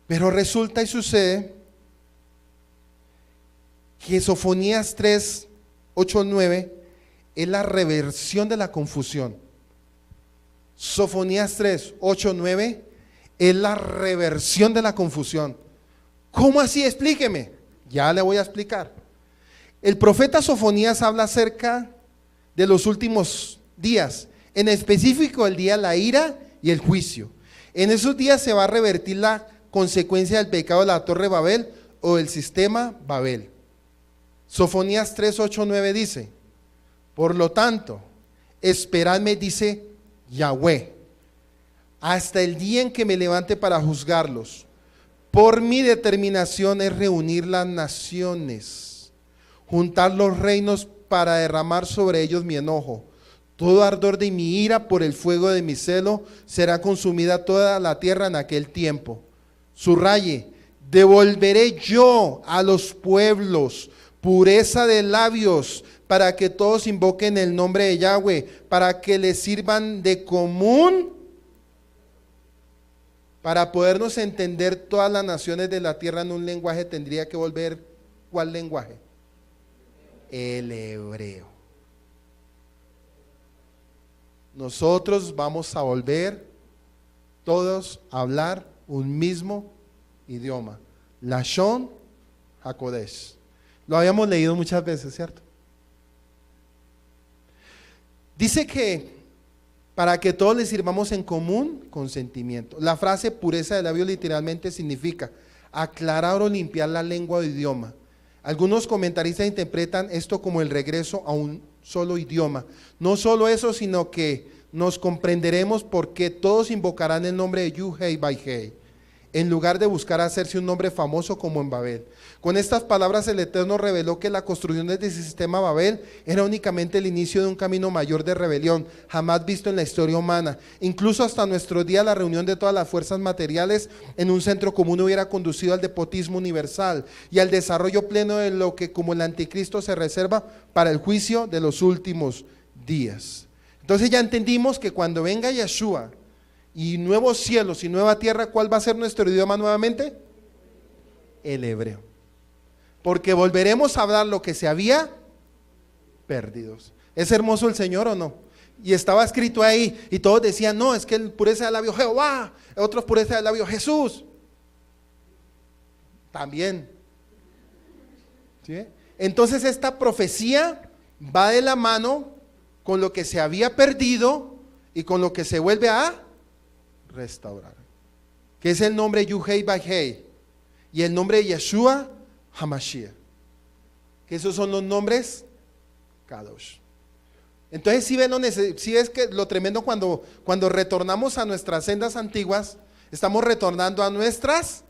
Pero resulta y sucede que Sofonías 3, 8, 9 es la reversión de la confusión. Sofonías 3, 8, 9 es la reversión de la confusión. ¿Cómo así? Explíqueme. Ya le voy a explicar. El profeta Sofonías habla acerca de los últimos días, en específico el día de la ira y el juicio. En esos días se va a revertir la consecuencia del pecado de la Torre Babel o del sistema Babel. Sofonías 3, 8, 9 dice: por lo tanto, esperadme, dice Yahweh, hasta el día en que me levante para juzgarlos. Por mi determinación es reunir las naciones, juntar los reinos para derramar sobre ellos mi enojo. Todo ardor de mi ira por el fuego de mi celo será consumida toda la tierra en aquel tiempo. Subraye: devolveré yo a los pueblos pureza de labios, para que todos invoquen el nombre de Yahweh, para que les sirvan de común. Para podernos entender todas las naciones de la tierra en un lenguaje, tendría que volver, ¿cuál lenguaje? El hebreo. Nosotros vamos a volver todos a hablar un mismo idioma, Lashon HaKodesh. Lo habíamos leído muchas veces, ¿cierto? Dice que para que todos le sirvamos en común consentimiento. La frase pureza de labios literalmente significa aclarar o limpiar la lengua o idioma. Algunos comentaristas interpretan esto como el regreso a un solo idioma. No solo eso, sino que nos comprenderemos porque todos invocarán el nombre de Yud-Heh-Vah-Heh, en lugar de buscar hacerse un nombre famoso como en Babel. Con estas palabras el Eterno reveló que la construcción de ese sistema Babel era únicamente el inicio de un camino mayor de rebelión, jamás visto en la historia humana. Incluso hasta nuestro día la reunión de todas las fuerzas materiales en un centro común hubiera conducido al despotismo universal y al desarrollo pleno de lo que como el anticristo se reserva para el juicio de los últimos días. Entonces ya entendimos que cuando venga Yeshua y nuevos cielos y nueva tierra, ¿cuál va a ser nuestro idioma nuevamente? El hebreo. Porque volveremos a hablar lo que se había perdido. ¿Es hermoso el Señor o no? Y estaba escrito ahí y todos decían: no, es que el pureza del labio Jehová, otros pureza del labio Jesús. También. ¿Sí? Entonces esta profecía va de la mano con lo que se había perdido y con lo que se vuelve a restaurar, que es el nombre Yud-Heh-Vah-Heh y el nombre de Yeshua HaMashiach, que esos son los nombres Kadosh. Entonces si ves que lo tremendo cuando retornamos a nuestras sendas antiguas, estamos retornando a nuestras.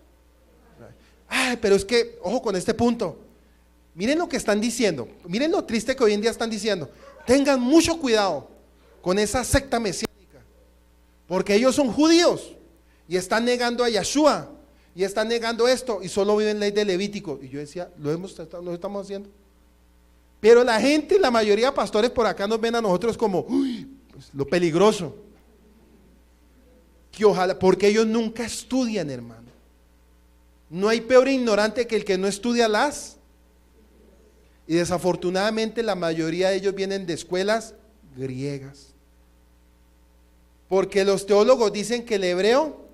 Pero es que, ojo con este punto, miren lo que están diciendo, miren lo triste que hoy en día están diciendo. Tengan mucho cuidado con esa secta mesiánica, porque ellos son judíos y están negando a Yeshua y están negando esto y solo viven ley de Levítico. Y yo decía, lo estamos haciendo. Pero la gente, la mayoría de pastores por acá nos ven a nosotros como pues, lo peligroso. Que ojalá, porque ellos nunca estudian, hermano. No hay peor ignorante que el que no estudia las. Y desafortunadamente la mayoría de ellos vienen de escuelas griegas. Porque los teólogos dicen que el hebreo,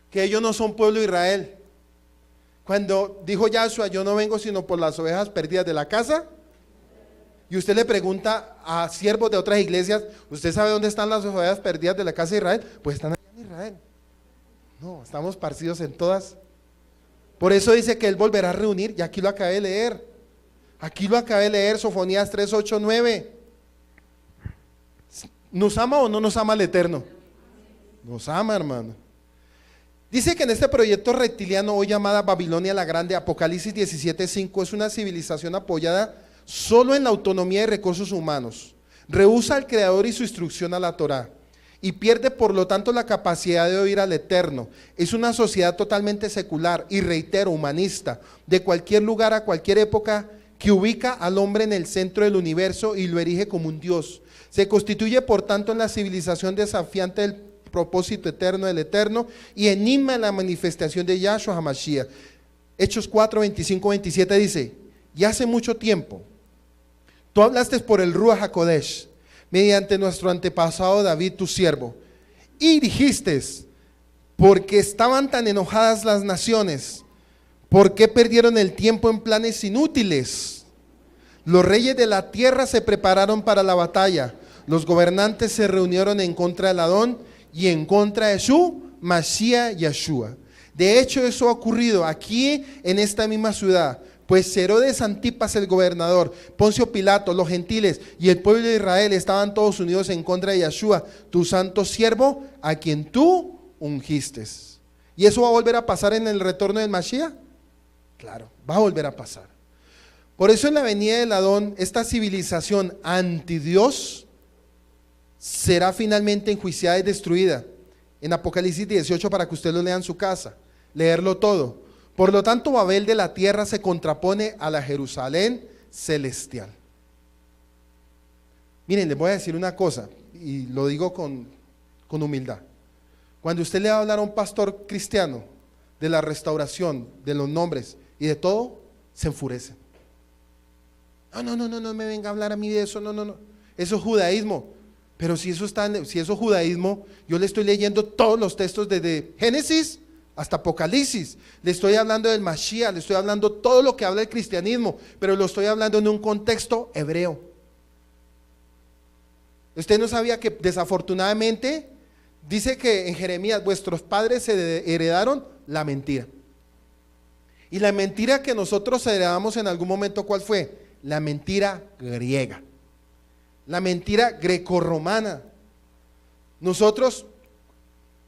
que ellos no son pueblo de Israel. Cuando dijo Yahshua, yo no vengo sino por las ovejas perdidas de la casa. Y usted le pregunta a siervos de otras iglesias, ¿usted sabe dónde están las ovejas perdidas de la casa de Israel? Pues están allá en Israel. No, estamos esparcidos en todas. Por eso dice que Él volverá a reunir, y aquí lo acabé de leer. Aquí lo acabé de leer, Sofonías 3, 8, 9. ¿Nos ama o no nos ama el Eterno? Nos ama, hermano. Dice que en este proyecto reptiliano, hoy llamada Babilonia la Grande, Apocalipsis 17:5, es una civilización apoyada solo en la autonomía y recursos humanos. Rehúsa al Creador y su instrucción a la Torá, y pierde por lo tanto la capacidad de oír al Eterno. Es una sociedad totalmente secular y, reitero, humanista, de cualquier lugar a cualquier época, que ubica al hombre en el centro del universo y lo erige como un Dios. Se constituye por tanto en la civilización desafiante del propósito eterno del Eterno y enigma la manifestación de Yahshua HaMashiach. Hechos 4, 25, 27 dice: y hace mucho tiempo tú hablaste por el Ruach HaKodesh mediante nuestro antepasado David tu siervo, y dijiste: porque estaban tan enojadas las naciones, ¿por qué perdieron el tiempo en planes inútiles? Los reyes de la tierra se prepararon para la batalla, los gobernantes se reunieron en contra del Adón, y en contra de su Mashiach Yeshua. De hecho, eso ha ocurrido aquí en esta misma ciudad. Pues Herodes Antipas el gobernador, Poncio Pilato, los gentiles y el pueblo de Israel estaban todos unidos en contra de Yeshua, tu santo siervo, a quien tú ungiste. ¿Y eso va a volver a pasar en el retorno del Mashiach? Claro, va a volver a pasar. Por eso en la venida del Adón, esta civilización anti Dios será finalmente enjuiciada y destruida. En Apocalipsis 18, para que usted lo lea en su casa, leerlo todo. Por lo tanto, Babel de la tierra se contrapone a la Jerusalén celestial. Miren, les voy a decir una cosa, y lo digo con humildad. Cuando usted le va a hablar a un pastor cristiano de la restauración, de los nombres y de todo, se enfurece. No me venga a hablar a mí de eso, no. Eso es judaísmo. Pero si eso es judaísmo, yo le estoy leyendo todos los textos desde Génesis hasta Apocalipsis. Le estoy hablando del Mashiach, le estoy hablando todo lo que habla el cristianismo, pero lo estoy hablando en un contexto hebreo. Usted no sabía que desafortunadamente dice que en Jeremías vuestros padres se heredaron la mentira. Y la mentira que nosotros heredamos en algún momento, ¿cuál fue? La mentira griega, la mentira grecorromana. Nosotros,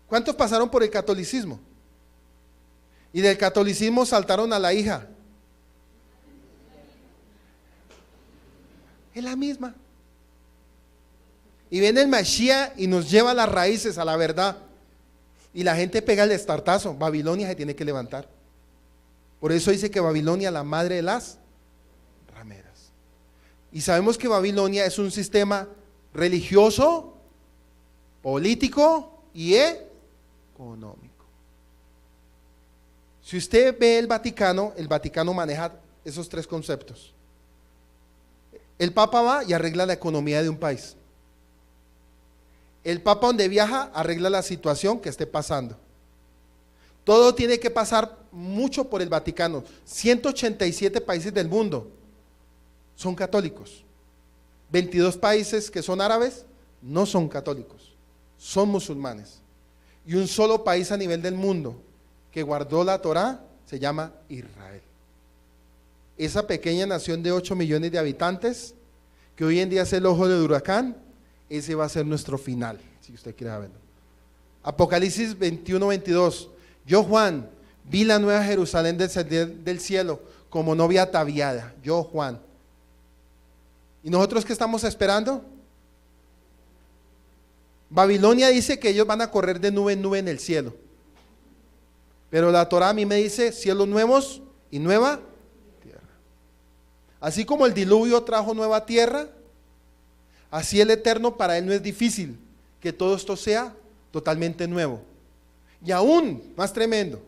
¿cuántos pasaron por el catolicismo? Y del catolicismo saltaron a la hija. Es la misma. Y viene el Mashiach y nos lleva a las raíces, a la verdad. Y la gente pega el estartazo. Babilonia se tiene que levantar. Por eso dice que Babilonia es la madre de las rameras. Y sabemos que Babilonia es un sistema religioso, político y económico. Si usted ve el Vaticano maneja esos tres conceptos. El Papa va y arregla la economía de un país. El Papa donde viaja arregla la situación que esté pasando. Todo tiene que pasar mucho por el Vaticano. 187 países del mundo son católicos. 22 países que son árabes no son católicos, son musulmanes. Y un solo país a nivel del mundo que guardó la Torá se llama Israel. Esa pequeña nación de 8 millones de habitantes, que hoy en día es el ojo del huracán, ese va a ser nuestro final, si usted quiere verlo. Apocalipsis 21, 22. Yo, Juan, vi la nueva Jerusalén descender del cielo como novia ataviada. Yo, Juan. ¿Y nosotros qué estamos esperando? Babilonia dice que ellos van a correr de nube en nube en el cielo. Pero la Torá a mí me dice cielos nuevos y nueva tierra. Así como el diluvio trajo nueva tierra, así el Eterno, para Él no es difícil que todo esto sea totalmente nuevo. Y aún más tremendo,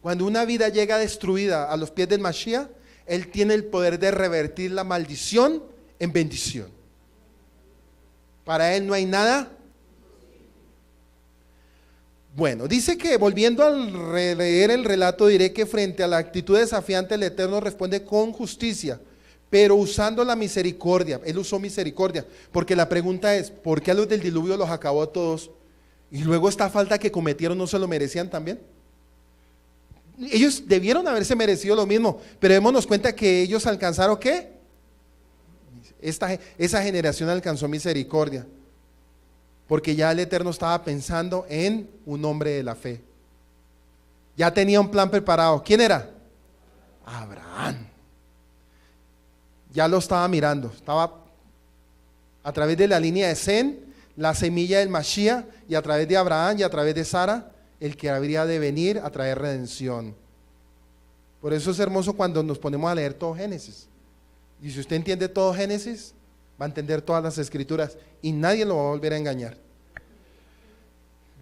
cuando una vida llega destruida a los pies del Mashiach, Él tiene el poder de revertir la maldición en bendición. Para Él no hay nada. Bueno, dice que volviendo a leer el relato, diré que frente a la actitud desafiante el Eterno responde con justicia, pero usando la misericordia. Él usó misericordia, porque la pregunta es, ¿por qué a los del diluvio los acabó a todos? Y luego esta falta que cometieron, ¿no se lo merecían también? Ellos debieron haberse merecido lo mismo, pero démonos cuenta que ellos alcanzaron ¿qué? Esa generación alcanzó misericordia, porque ya el Eterno estaba pensando en un hombre de la fe. Ya tenía un plan preparado. ¿Quién era? Abraham. Ya lo estaba mirando, estaba a través de la línea de Zen, la semilla del Mashiach, y a través de Abraham y a través de Sara, el que habría de venir a traer redención. Por eso es hermoso cuando nos ponemos a leer todo Génesis. Y si usted entiende todo Génesis, va a entender todas las escrituras y nadie lo va a volver a engañar.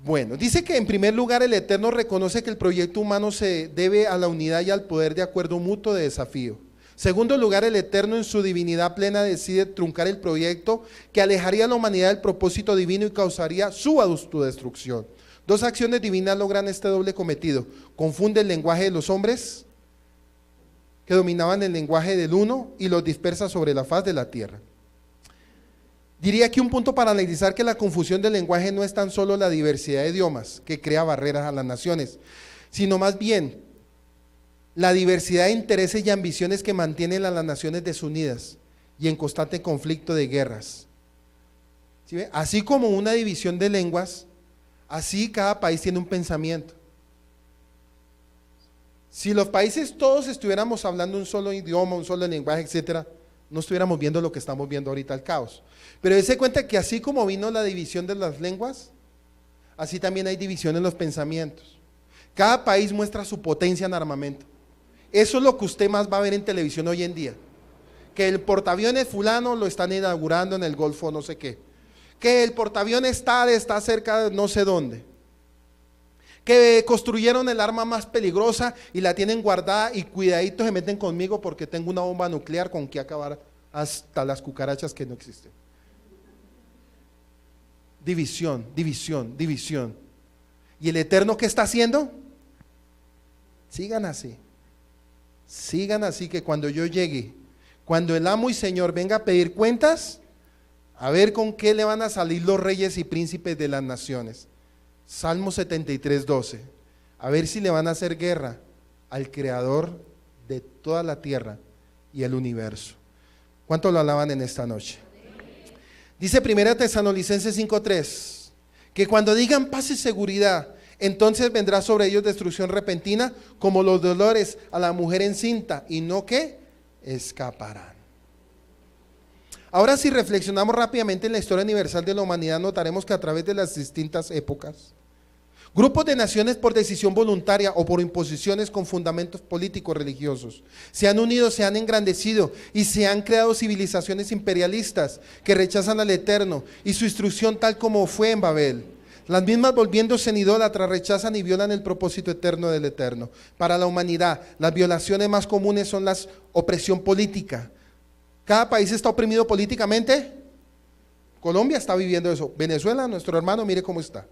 Bueno, dice que en primer lugar el Eterno reconoce que el proyecto humano se debe a la unidad y al poder de acuerdo mutuo de desafío. Segundo lugar, el Eterno en su divinidad plena decide truncar el proyecto que alejaría a la humanidad del propósito divino y causaría su autodestrucción. Dos acciones divinas logran este doble cometido. Confunde el lenguaje de los hombres que dominaban el lenguaje del uno y los dispersa sobre la faz de la tierra. Diría que un punto para analizar que la confusión del lenguaje no es tan solo la diversidad de idiomas que crea barreras a las naciones, sino más bien la diversidad de intereses y ambiciones que mantienen a las naciones desunidas y en constante conflicto de guerras. ¿Sí ve? Así como una división de lenguas, así cada país tiene un pensamiento. Si los países todos estuviéramos hablando un solo idioma, un solo lenguaje, etcétera, no estuviéramos viendo lo que estamos viendo ahorita, el caos. Pero dése cuenta que así como vino la división de las lenguas, así también hay división en los pensamientos. Cada país muestra su potencia en armamento. Eso es lo que usted más va a ver en televisión hoy en día. Que el portaaviones fulano lo están inaugurando en el Golfo no sé qué. Que el portaaviones tal está cerca de no sé dónde. Que construyeron el arma más peligrosa y la tienen guardada y cuidadito se meten conmigo porque tengo una bomba nuclear con que acabar hasta las cucarachas que no existen. División, división, división. ¿Y el Eterno qué está haciendo? Sigan así. Sigan así que cuando yo llegue, cuando el amo y Señor venga a pedir cuentas, a ver con qué le van a salir los reyes y príncipes de las naciones. Salmo 73, 12. A ver si le van a hacer guerra al creador de toda la tierra y el universo. ¿Cuánto lo alaban en esta noche? Dice 1 Tesalonicenses 5:3, que cuando digan paz y seguridad, entonces vendrá sobre ellos destrucción repentina, como los dolores a la mujer encinta, y no que escaparán. Ahora, si reflexionamos rápidamente en la historia universal de la humanidad, notaremos que a través de las distintas épocas, grupos de naciones por decisión voluntaria o por imposiciones con fundamentos políticos religiosos se han unido, se han engrandecido y se han creado civilizaciones imperialistas que rechazan al Eterno y su instrucción, tal como fue en Babel. Las mismas, volviéndose en idólatras, rechazan y violan el propósito eterno del Eterno. Para la humanidad, las violaciones más comunes son la opresión política. ¿Cada país está oprimido políticamente? Colombia está viviendo eso. Venezuela, nuestro hermano, mire cómo está.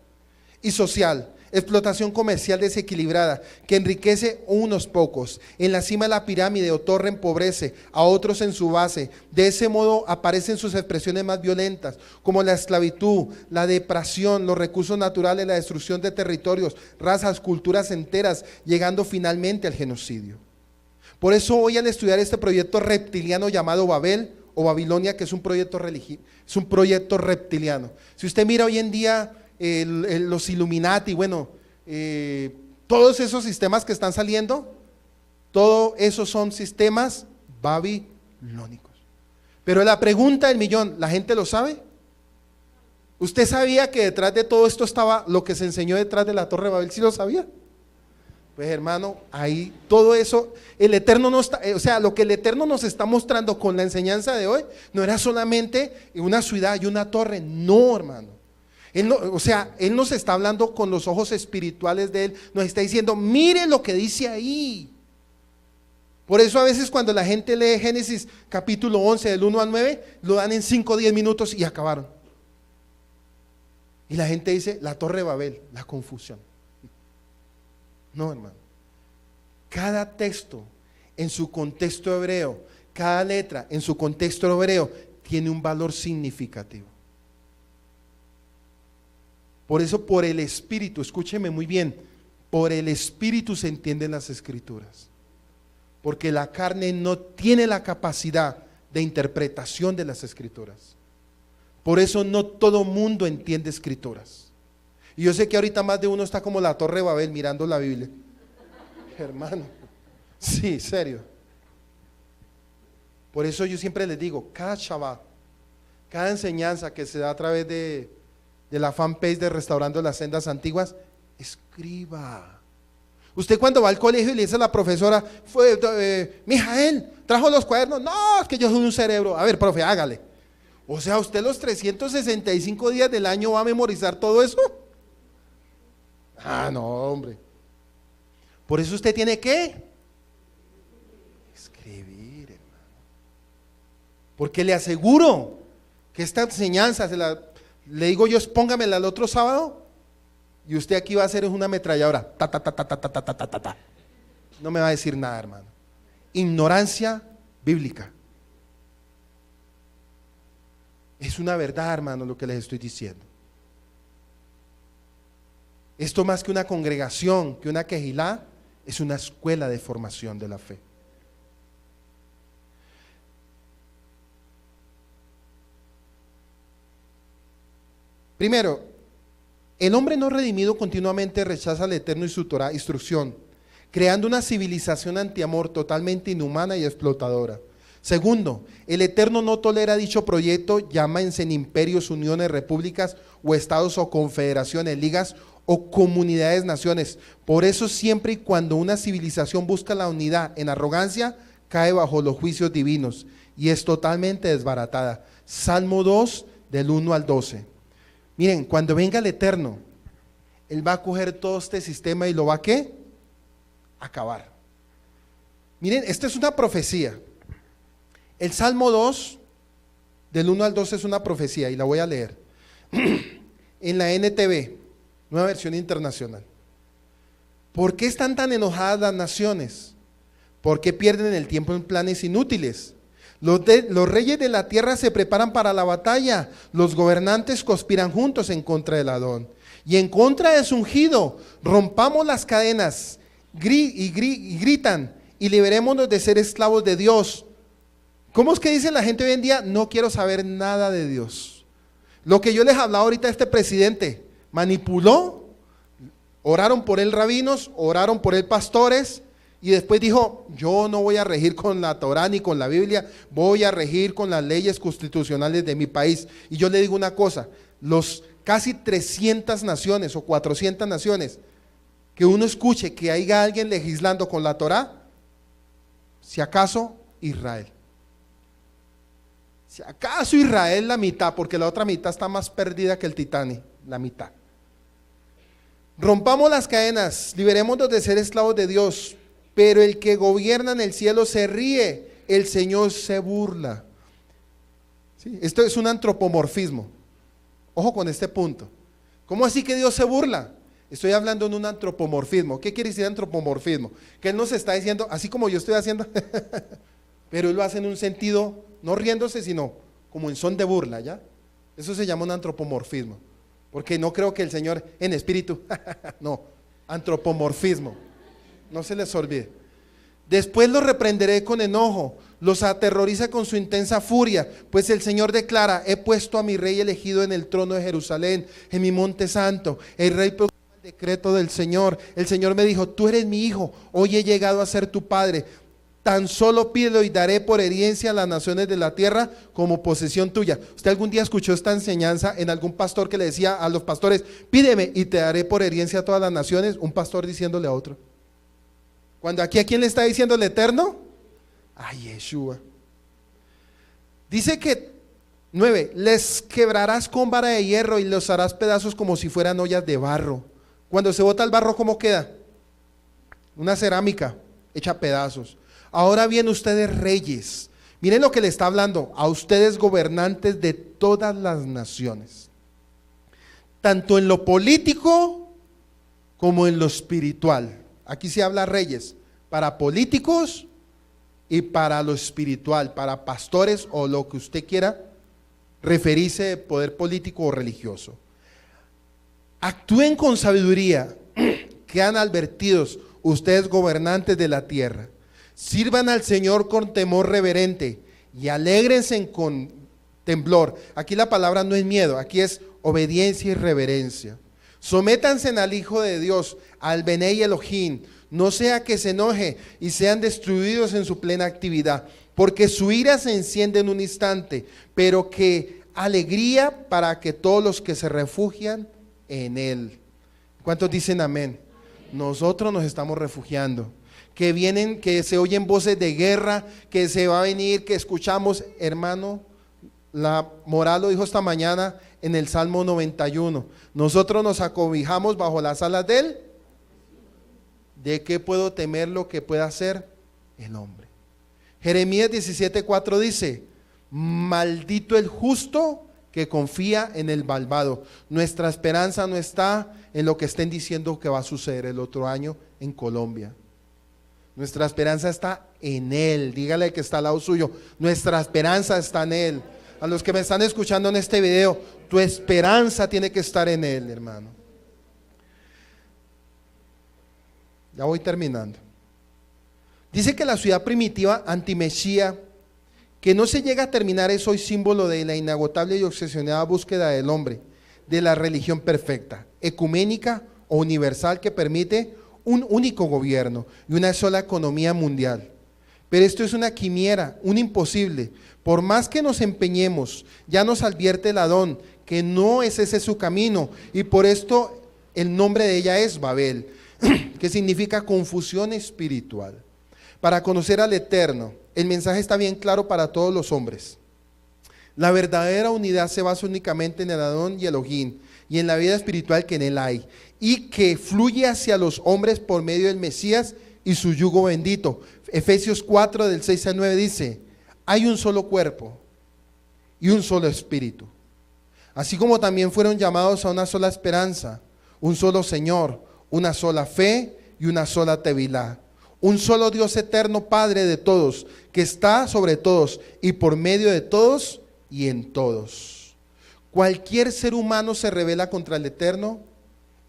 Y social, explotación comercial desequilibrada que enriquece a unos pocos. En la cima de la pirámide o torre empobrece a otros en su base. De ese modo aparecen sus expresiones más violentas, como la esclavitud, la depresión, los recursos naturales, la destrucción de territorios, razas, culturas enteras, llegando finalmente al genocidio. Por eso hoy, al estudiar este proyecto reptiliano llamado Babel o Babilonia, que es un proyecto religioso, es un proyecto reptiliano. Si usted mira hoy en día los Illuminati, bueno, todos esos sistemas que están saliendo, todos esos son sistemas babilónicos. Pero la pregunta del millón, ¿la gente lo sabe? ¿Usted sabía que detrás de todo esto estaba lo que se enseñó detrás de la Torre de Babel? ¿Sí lo sabía? Pues hermano, ahí todo eso, el Eterno no está, o sea, lo que el Eterno nos está mostrando con la enseñanza de hoy, no era solamente una ciudad y una torre, no, hermano. Él no, o sea, Él nos está hablando con los ojos espirituales de Él, nos está diciendo, mire lo que dice ahí. Por eso a veces cuando la gente lee Génesis capítulo 11 del 1 al 9, lo dan en 5 o 10 minutos y acabaron. Y la gente dice, la Torre de Babel, la confusión. No, hermano. Cada texto en su contexto hebreo, cada letra en su contexto hebreo tiene un valor significativo. Por eso, por el Espíritu, escúcheme muy bien, por el Espíritu se entienden las Escrituras. Porque la carne no tiene la capacidad de interpretación de las Escrituras. Por eso no todo mundo entiende Escrituras. Y yo sé que ahorita más de uno está como la Torre de Babel mirando la Biblia. Hermano, sí, serio. Por eso yo siempre les digo, cada Shabbat, cada enseñanza que se da a través de la fanpage de Restaurando las Sendas Antiguas, escriba. Usted cuando va al colegio y le dice a la profesora, Mijael, ¿trajo los cuadernos? No, es que yo soy un cerebro. A ver, profe, hágale. O sea, ¿usted los 365 días del año va a memorizar todo eso? Ah, no, hombre. Por eso usted tiene que escribir, hermano. Porque le aseguro que esta enseñanza, le digo yo, póngamela el otro sábado y usted aquí va a hacer una ametralladora. Ta, ta, ta, ta, ta, ta, ta, ta, ta, ta. No me va a decir nada, hermano. Ignorancia bíblica. Es una verdad, hermano, lo que les estoy diciendo. Esto más que una congregación, que una quejilá, es una escuela de formación de la fe. Primero, el hombre no redimido continuamente rechaza al Eterno y su Torah, instrucción, creando una civilización antiamor totalmente inhumana y explotadora. Segundo, el Eterno no tolera dicho proyecto, llámense en imperios, uniones, repúblicas o estados o confederaciones, ligas o comunidades, naciones. Por eso siempre y cuando una civilización busca la unidad en arrogancia, cae bajo los juicios divinos y es totalmente desbaratada. Salmo 2, del 1 al 12. Miren, cuando venga el Eterno, Él va a coger todo este sistema y lo va a ¿qué? Acabar. Miren, esta es una profecía. El Salmo 2, del 1 al 12 es una profecía y la voy a leer. En la NTV, Nueva Versión Internacional. ¿Por qué están tan enojadas las naciones? ¿Por qué pierden el tiempo en planes inútiles? Los reyes de la tierra se preparan para la batalla, los gobernantes conspiran juntos en contra del Adón y en contra de su ungido. Rompamos las cadenas y gritan y liberémonos de ser esclavos de Dios. ¿Cómo es que dice la gente hoy en día? No quiero saber nada de Dios. Lo que yo les hablaba ahorita a este presidente, manipuló, oraron por él rabinos, oraron por él pastores, y después dijo, yo no voy a regir con la Torá ni con la Biblia, voy a regir con las leyes constitucionales de mi país. Y yo le digo una cosa, los casi 300 naciones o 400 naciones que uno escuche que haya alguien legislando con la Torá, si acaso Israel. Si acaso Israel la mitad, porque la otra mitad está más perdida que el Titanic, la mitad. Rompamos las cadenas, liberémonos de ser esclavos de Dios. Pero el que gobierna en el cielo se ríe, el Señor se burla. ¿Sí? Esto es un antropomorfismo. Ojo con este punto. ¿Cómo así que Dios se burla? Estoy hablando en un antropomorfismo. ¿Qué quiere decir antropomorfismo? Que Él nos está diciendo, así como yo estoy haciendo, pero Él lo hace en un sentido, no riéndose, sino como en son de burla, ¿ya? Eso se llama un antropomorfismo. Porque no creo que el Señor en espíritu, no, antropomorfismo. No se les olvide. Después los reprenderé con enojo, los aterroriza con su intensa furia, pues el Señor declara, he puesto a mi rey elegido en el trono de Jerusalén, en mi monte santo. El rey proclama el decreto del Señor. El Señor me dijo, tú eres mi hijo, hoy he llegado a ser tu padre. Tan solo pídelo y daré por herencia a las naciones de la tierra como posesión tuya. ¿Usted algún día escuchó esta enseñanza en algún pastor que le decía a los pastores, pídeme y te daré por herencia a todas las naciones? Un pastor diciéndole a otro. Cuando aquí, ¿a quién le está diciendo el Eterno? A Yeshua. Dice que 9, les quebrarás con vara de hierro y los harás pedazos como si fueran ollas de barro. Cuando se bota el barro, ¿cómo queda? Una cerámica hecha pedazos. Ahora bien, ustedes reyes, miren lo que le está hablando, a ustedes gobernantes de todas las naciones, tanto en lo político como en lo espiritual. Aquí se habla reyes, para políticos y para lo espiritual, para pastores o lo que usted quiera referirse de poder político o religioso. Actúen con sabiduría, quedan advertidos ustedes gobernantes de la tierra. Sirvan al Señor con temor reverente y alégrense con temblor. Aquí la palabra no es miedo, aquí es obediencia y reverencia. Sométanse al Hijo de Dios, al Benei Elohim, no sea que se enoje y sean destruidos en su plena actividad, porque su ira se enciende en un instante, pero que alegría para que todos los que se refugian en Él. ¿Cuántos dicen amén? Nosotros nos estamos refugiando. Que vienen, que se oyen voces de guerra, que se va a venir, que escuchamos, hermano, la moral lo dijo esta mañana en el Salmo 91. Nosotros nos acobijamos bajo las alas de Él. ¿De qué puedo temer lo que pueda hacer el hombre? Jeremías 17:4 dice, maldito el justo que confía en el malvado. Nuestra esperanza no está en lo que estén diciendo que va a suceder el otro año en Colombia. Nuestra esperanza está en Él. Dígale que está al lado suyo, nuestra esperanza está en Él. A los que me están escuchando en este video, tu esperanza tiene que estar en Él, hermano. Ya voy terminando. Dice que la ciudad primitiva antimesía, que no se llega a terminar, es hoy símbolo de la inagotable y obsesionada búsqueda del hombre, de la religión perfecta, ecuménica o universal que permite un único gobierno y una sola economía mundial. Pero esto es una quimera, un imposible. Por más que nos empeñemos, ya nos advierte el Adón que no es ese su camino, y por esto el nombre de ella es Babel, que significa confusión espiritual. Para conocer al Eterno, el mensaje está bien claro para todos los hombres. La verdadera unidad se basa únicamente en el Adón y Elohim, y en la vida espiritual que en él hay, y que fluye hacia los hombres por medio del Mesías y su yugo bendito. Efesios 4 del 6 al 9 dice: hay un solo cuerpo y un solo espíritu, así como también fueron llamados a una sola esperanza, un solo Señor, una sola fe y una sola tevilá, un solo Dios eterno, Padre de todos, que está sobre todos y por medio de todos y en todos. Cualquier ser humano se rebela contra el Eterno,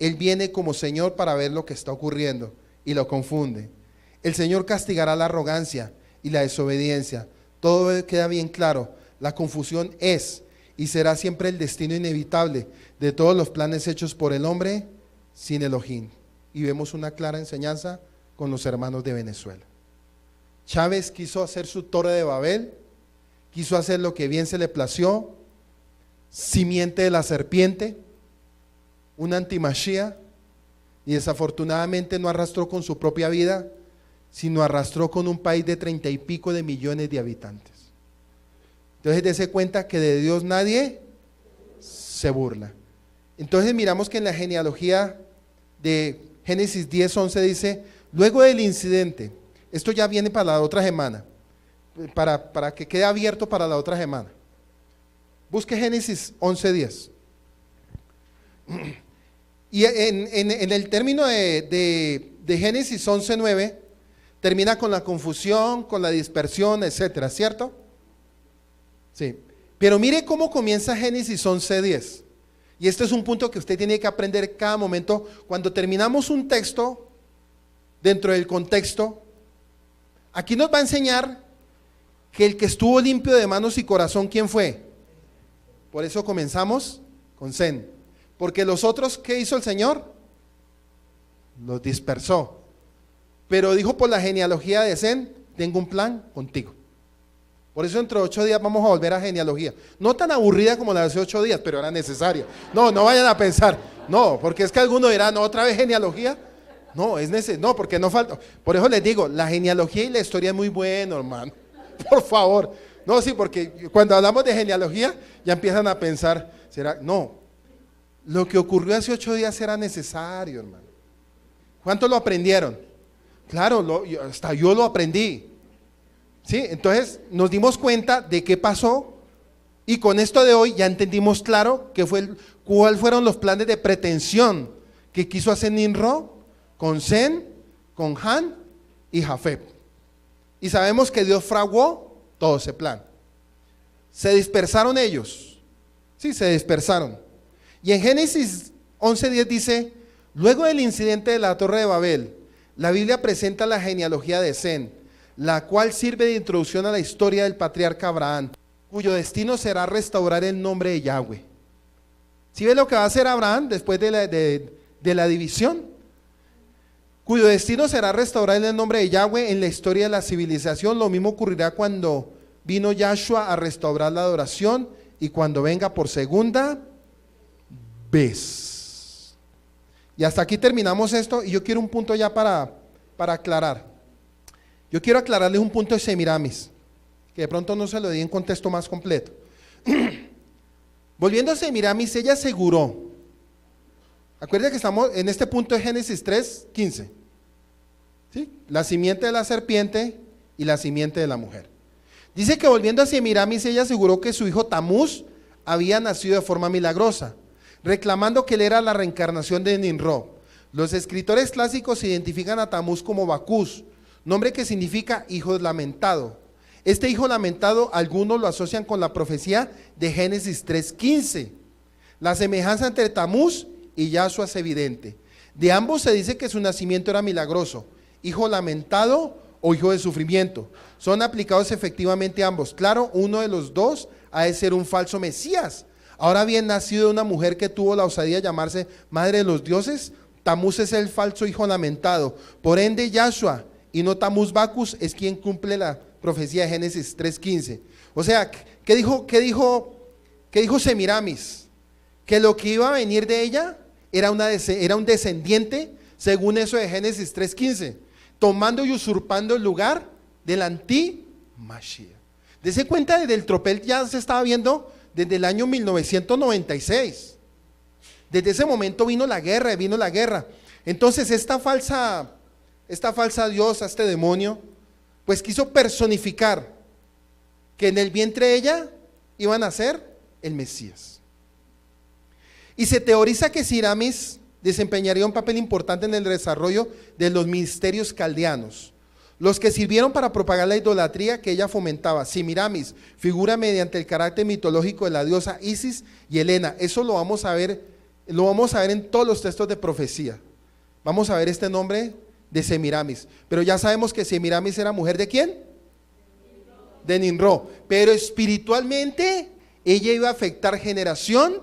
Él viene como Señor para ver lo que está ocurriendo y lo confunde. El Señor castigará la arrogancia y la desobediencia. Todo queda bien claro. La confusión es y será siempre el destino inevitable de todos los planes hechos por el hombre sin Elohim. Y vemos una clara enseñanza con los hermanos de Venezuela. Chávez quiso hacer su torre de Babel, quiso hacer lo que bien se le plació, simiente de la serpiente, un antimashia, y desafortunadamente no arrastró con su propia vida, sino arrastró con un país de 30 y pico de millones de habitantes. Entonces dése cuenta que de Dios nadie se burla. Entonces miramos que en la genealogía de Génesis 10:11 dice: luego del incidente, esto ya viene para la otra semana, para que quede abierto para la otra semana. Busque Génesis 11:10. Y en el término de Génesis 11:9 termina con la confusión, con la dispersión, etcétera, ¿cierto? Sí. Pero mire cómo comienza Génesis 11:10. Y este es un punto que usted tiene que aprender cada momento. Cuando terminamos un texto, dentro del contexto, aquí nos va a enseñar que el que estuvo limpio de manos y corazón, ¿quién fue? Por eso comenzamos con Zen. Porque los otros, ¿qué hizo el Señor? Los dispersó. Pero dijo por la genealogía de Zen: tengo un plan contigo. Por eso dentro de 8 días vamos a volver a genealogía. No tan aburrida como la de hace 8 días, pero era necesaria. No vayan a pensar. No, porque es que algunos dirán: ¿no, otra vez genealogía? No, es necesario. No, porque no falta. Por eso les digo, la genealogía y la historia es muy bueno, hermano. Por favor. No, sí, porque cuando hablamos de genealogía ya empiezan a pensar, ¿será? No, lo que ocurrió hace 8 días era necesario, hermano. ¿Cuántos lo aprendieron? Claro, hasta yo lo aprendí. ¿Sí? Entonces nos dimos cuenta de qué pasó, y con esto de hoy ya entendimos claro cuáles fueron los planes de pretensión que quiso hacer Nimrod con Zen, con Han y Jafet. Y sabemos que Dios fraguó todo ese plan. Se dispersaron ellos. Sí, se dispersaron. Y en Génesis 11:10 dice: luego del incidente de la Torre de Babel, la Biblia presenta la genealogía de Zen, la cual sirve de introducción a la historia del patriarca Abraham, cuyo destino será restaurar el nombre de Yahweh. ¿Sí ve lo que va a hacer Abraham después de la división? Cuyo destino será restaurar el nombre de Yahweh en la historia de la civilización. Lo mismo ocurrirá cuando vino Yahshua a restaurar la adoración y cuando venga por segunda vez. Y hasta aquí terminamos esto, y yo quiero un punto ya para aclarar. Yo quiero aclararles un punto de Semiramis, que de pronto no se lo di en contexto más completo. Volviendo a Semiramis, ella aseguró, acuérdense que estamos en este punto de Génesis 3:15, ¿sí? La simiente de la serpiente y la simiente de la mujer. Dice que volviendo a Semiramis, ella aseguró que su hijo Tamuz había nacido de forma milagrosa, reclamando que él era la reencarnación de Nimrod. Los escritores clásicos identifican a Tamuz como Bacús, nombre que significa hijo lamentado. Este hijo lamentado, algunos lo asocian con la profecía de Génesis 3:15. La semejanza entre Tamuz y Yahshua es evidente. De ambos se dice que su nacimiento era milagroso, hijo lamentado o hijo de sufrimiento. Son aplicados efectivamente ambos. Claro, uno de los dos ha de ser un falso Mesías. Ahora bien, nacido de una mujer que tuvo la osadía de llamarse Madre de los Dioses, Tamuz es el falso hijo lamentado. Por ende, Yahshua y no Tamuz Bacus es quien cumple la profecía de Génesis 3:15. O sea, ¿qué dijo Semiramis? Que lo que iba a venir de ella era un descendiente, según eso de Génesis 3:15, tomando y usurpando el lugar del anti-Mashiach. Dese cuenta, desde el tropel ya se estaba viendo desde el año 1996. Desde ese momento vino la guerra. Entonces esta falsa diosa, este demonio, pues quiso personificar que en el vientre de ella iban a ser el Mesías. Y se teoriza que Semiramis desempeñaría un papel importante en el desarrollo de los misterios caldeanos, los que sirvieron para propagar la idolatría que ella fomentaba. Semiramis figura mediante el carácter mitológico de la diosa Isis y Helena. Eso lo vamos a ver en todos los textos de profecía. Vamos a ver este nombre de Semiramis. Pero ya sabemos que Semiramis era mujer ¿de quién? De Nimrod. Pero espiritualmente ella iba a afectar generación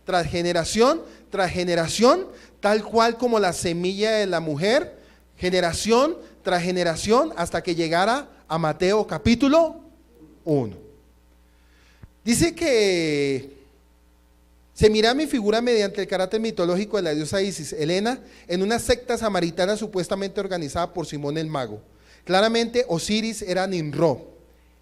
tras generación tras generación, tal cual como la semilla de la mujer, generación tras generación, hasta que llegara a Mateo capítulo 1. Dice que Semiramis figura mediante el carácter mitológico de la diosa Isis, Helena, en una secta samaritana supuestamente organizada por Simón el Mago. Claramente Osiris era Nimrod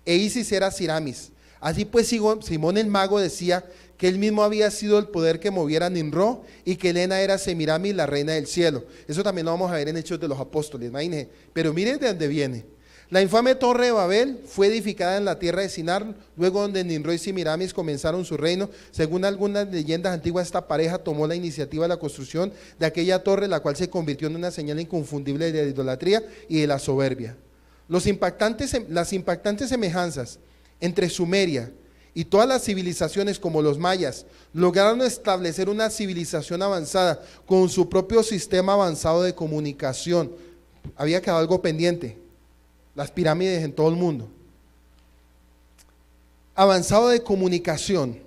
e Isis era Semiramis. Así pues Simón el Mago decía que él mismo había sido el poder que moviera a Nimrod y que Helena era Semiramis, la reina del cielo. Eso también lo vamos a ver en Hechos de los Apóstoles, imagínense. Pero miren de dónde viene. La infame torre de Babel fue edificada en la tierra de Sinar, luego donde Nimrod y Semiramis comenzaron su reino. Según algunas leyendas antiguas, esta pareja tomó la iniciativa de la construcción de aquella torre, la cual se convirtió en una señal inconfundible de la idolatría y de la soberbia. Las impactantes semejanzas entre Sumeria y todas las civilizaciones como los mayas lograron establecer una civilización avanzada con su propio sistema avanzado de comunicación. Había quedado algo pendiente: las pirámides en todo el mundo. Avanzado de comunicación,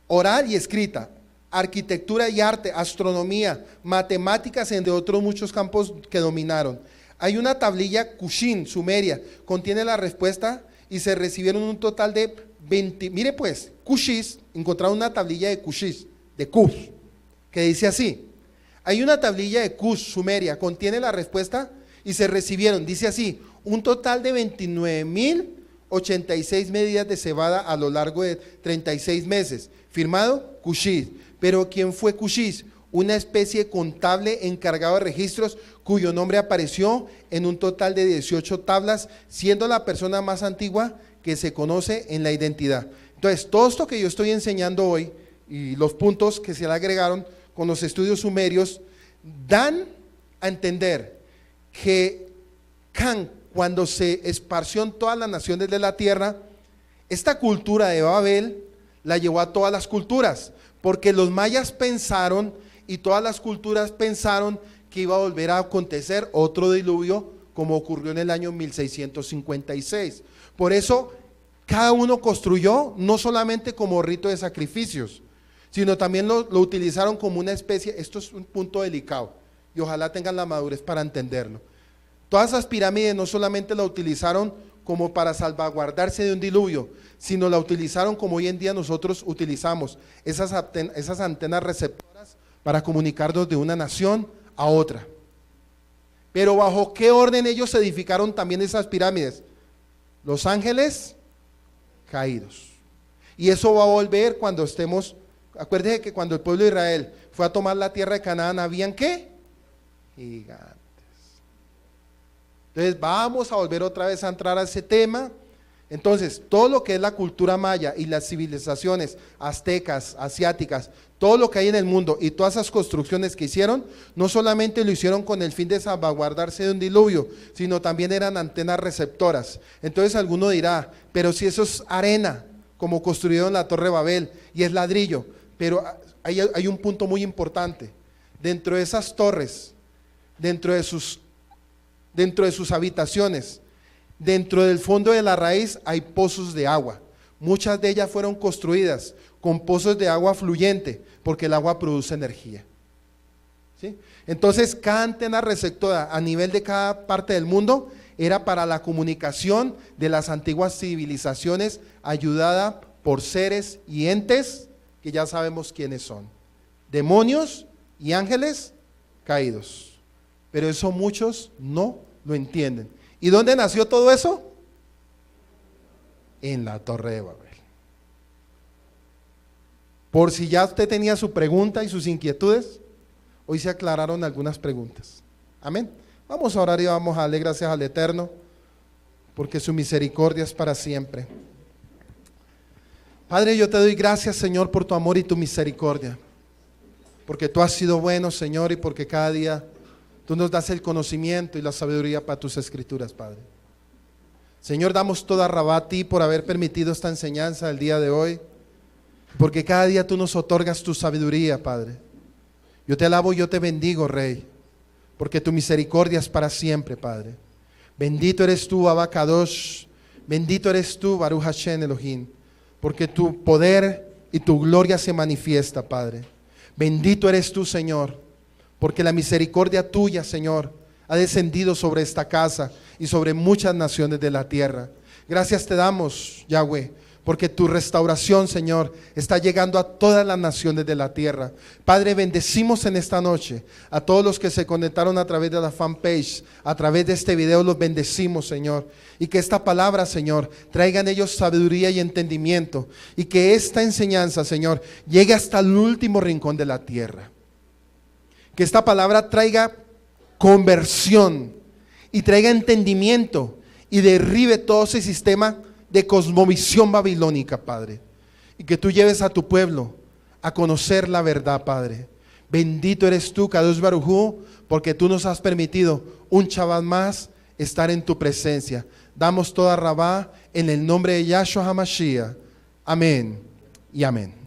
oral y escrita, arquitectura y arte, astronomía, matemáticas, entre otros muchos campos que dominaron. Hay una tablilla Kushin, Sumeria, contiene la respuesta y se recibieron un total de 20, mire pues, Kushis, encontraron una tablilla de Kushis, de Kush, que dice así: hay una tablilla de Kush, Sumeria, contiene la respuesta y se recibieron, dice así, un total de 29.086 medidas de cebada a lo largo de 36 meses, firmado Kushis. Pero ¿quién fue Kushis? Una especie contable encargado de registros cuyo nombre apareció en un total de 18 tablas, siendo la persona más antigua que se conoce en la identidad. Entonces, todo esto que yo estoy enseñando hoy y los puntos que se le agregaron con los estudios sumerios dan a entender que Can, cuando se esparció en todas las naciones de la tierra, esta cultura de Babel la llevó a todas las culturas, porque los mayas pensaron y todas las culturas pensaron que iba a volver a acontecer otro diluvio como ocurrió en el año 1656. Por eso cada uno construyó no solamente como rito de sacrificios, sino también lo utilizaron como una especie. Esto es un punto delicado y ojalá tengan la madurez para entenderlo. Todas esas pirámides no solamente la utilizaron como para salvaguardarse de un diluvio, sino la utilizaron como hoy en día nosotros utilizamos esas antenas receptoras para comunicarnos de una nación a otra. Pero ¿bajo qué orden ellos edificaron también esas pirámides? Los ángeles caídos. Y eso va a volver cuando estemos. Acuérdense que cuando el pueblo de Israel fue a tomar la tierra de Canaán, ¿habían qué? Gigantes. Entonces vamos a volver otra vez a entrar a ese tema Entonces, todo lo que es la cultura maya y las civilizaciones aztecas, asiáticas, todo lo que hay en el mundo y todas esas construcciones que hicieron, no solamente lo hicieron con el fin de salvaguardarse de un diluvio, sino también eran antenas receptoras. Entonces alguno dirá, pero si eso es arena, como construyeron la Torre de Babel, y es ladrillo, pero hay un punto muy importante. Dentro de esas torres, dentro de sus habitaciones, dentro del fondo de la raíz hay pozos de agua. Muchas de ellas fueron construidas con pozos de agua fluyente, porque el agua produce energía. ¿Sí? Entonces, cada antena receptora a nivel de cada parte del mundo era para la comunicación de las antiguas civilizaciones, ayudada por seres y entes que ya sabemos quiénes son: demonios y ángeles caídos. Pero eso muchos no lo entienden. ¿Y dónde nació todo eso? En la Torre de Babel. Por si ya usted tenía su pregunta y sus inquietudes, hoy se aclararon algunas preguntas. Amén. Vamos a orar y vamos a darle gracias al Eterno, porque su misericordia es para siempre. Padre, yo te doy gracias, Señor, por tu amor y tu misericordia, porque tú has sido bueno, Señor, y porque cada día tú nos das el conocimiento y la sabiduría para tus escrituras, Padre. Señor, damos toda rabá a ti por haber permitido esta enseñanza el día de hoy, porque cada día tú nos otorgas tu sabiduría, Padre. Yo te alabo y yo te bendigo, Rey, porque tu misericordia es para siempre, Padre. Bendito eres tú, Abba Kadosh, bendito eres tú, Baruch Hashem Elohim, porque tu poder y tu gloria se manifiesta, Padre. Bendito eres tú, Señor, porque la misericordia tuya, Señor, ha descendido sobre esta casa y sobre muchas naciones de la tierra. Gracias te damos, Yahweh, porque tu restauración, Señor, está llegando a todas las naciones de la tierra. Padre, bendecimos en esta noche a todos los que se conectaron a través de la fanpage, a través de este video, los bendecimos, Señor. Y que esta palabra, Señor, traiga en ellos sabiduría y entendimiento. Y que esta enseñanza, Señor, llegue hasta el último rincón de la tierra. Que esta palabra traiga conversión y traiga entendimiento y derribe todo ese sistema de cosmovisión babilónica, Padre, y que tú lleves a tu pueblo a conocer la verdad, Padre. Bendito eres tú, Kadosh Baruj Hu, porque tú nos has permitido un Shabbat más estar en tu presencia. Damos toda rabá en el nombre de Yahshua HaMashiach. Amén y amén.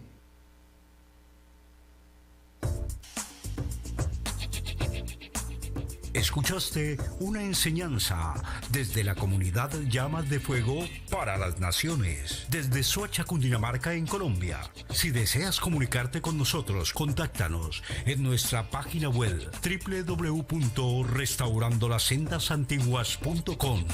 Escuchaste una enseñanza desde la comunidad Llamas de Fuego para las Naciones, desde Soacha, Cundinamarca, en Colombia. Si deseas comunicarte con nosotros, contáctanos en nuestra página web www.restaurandolaSendasAntiguas.com.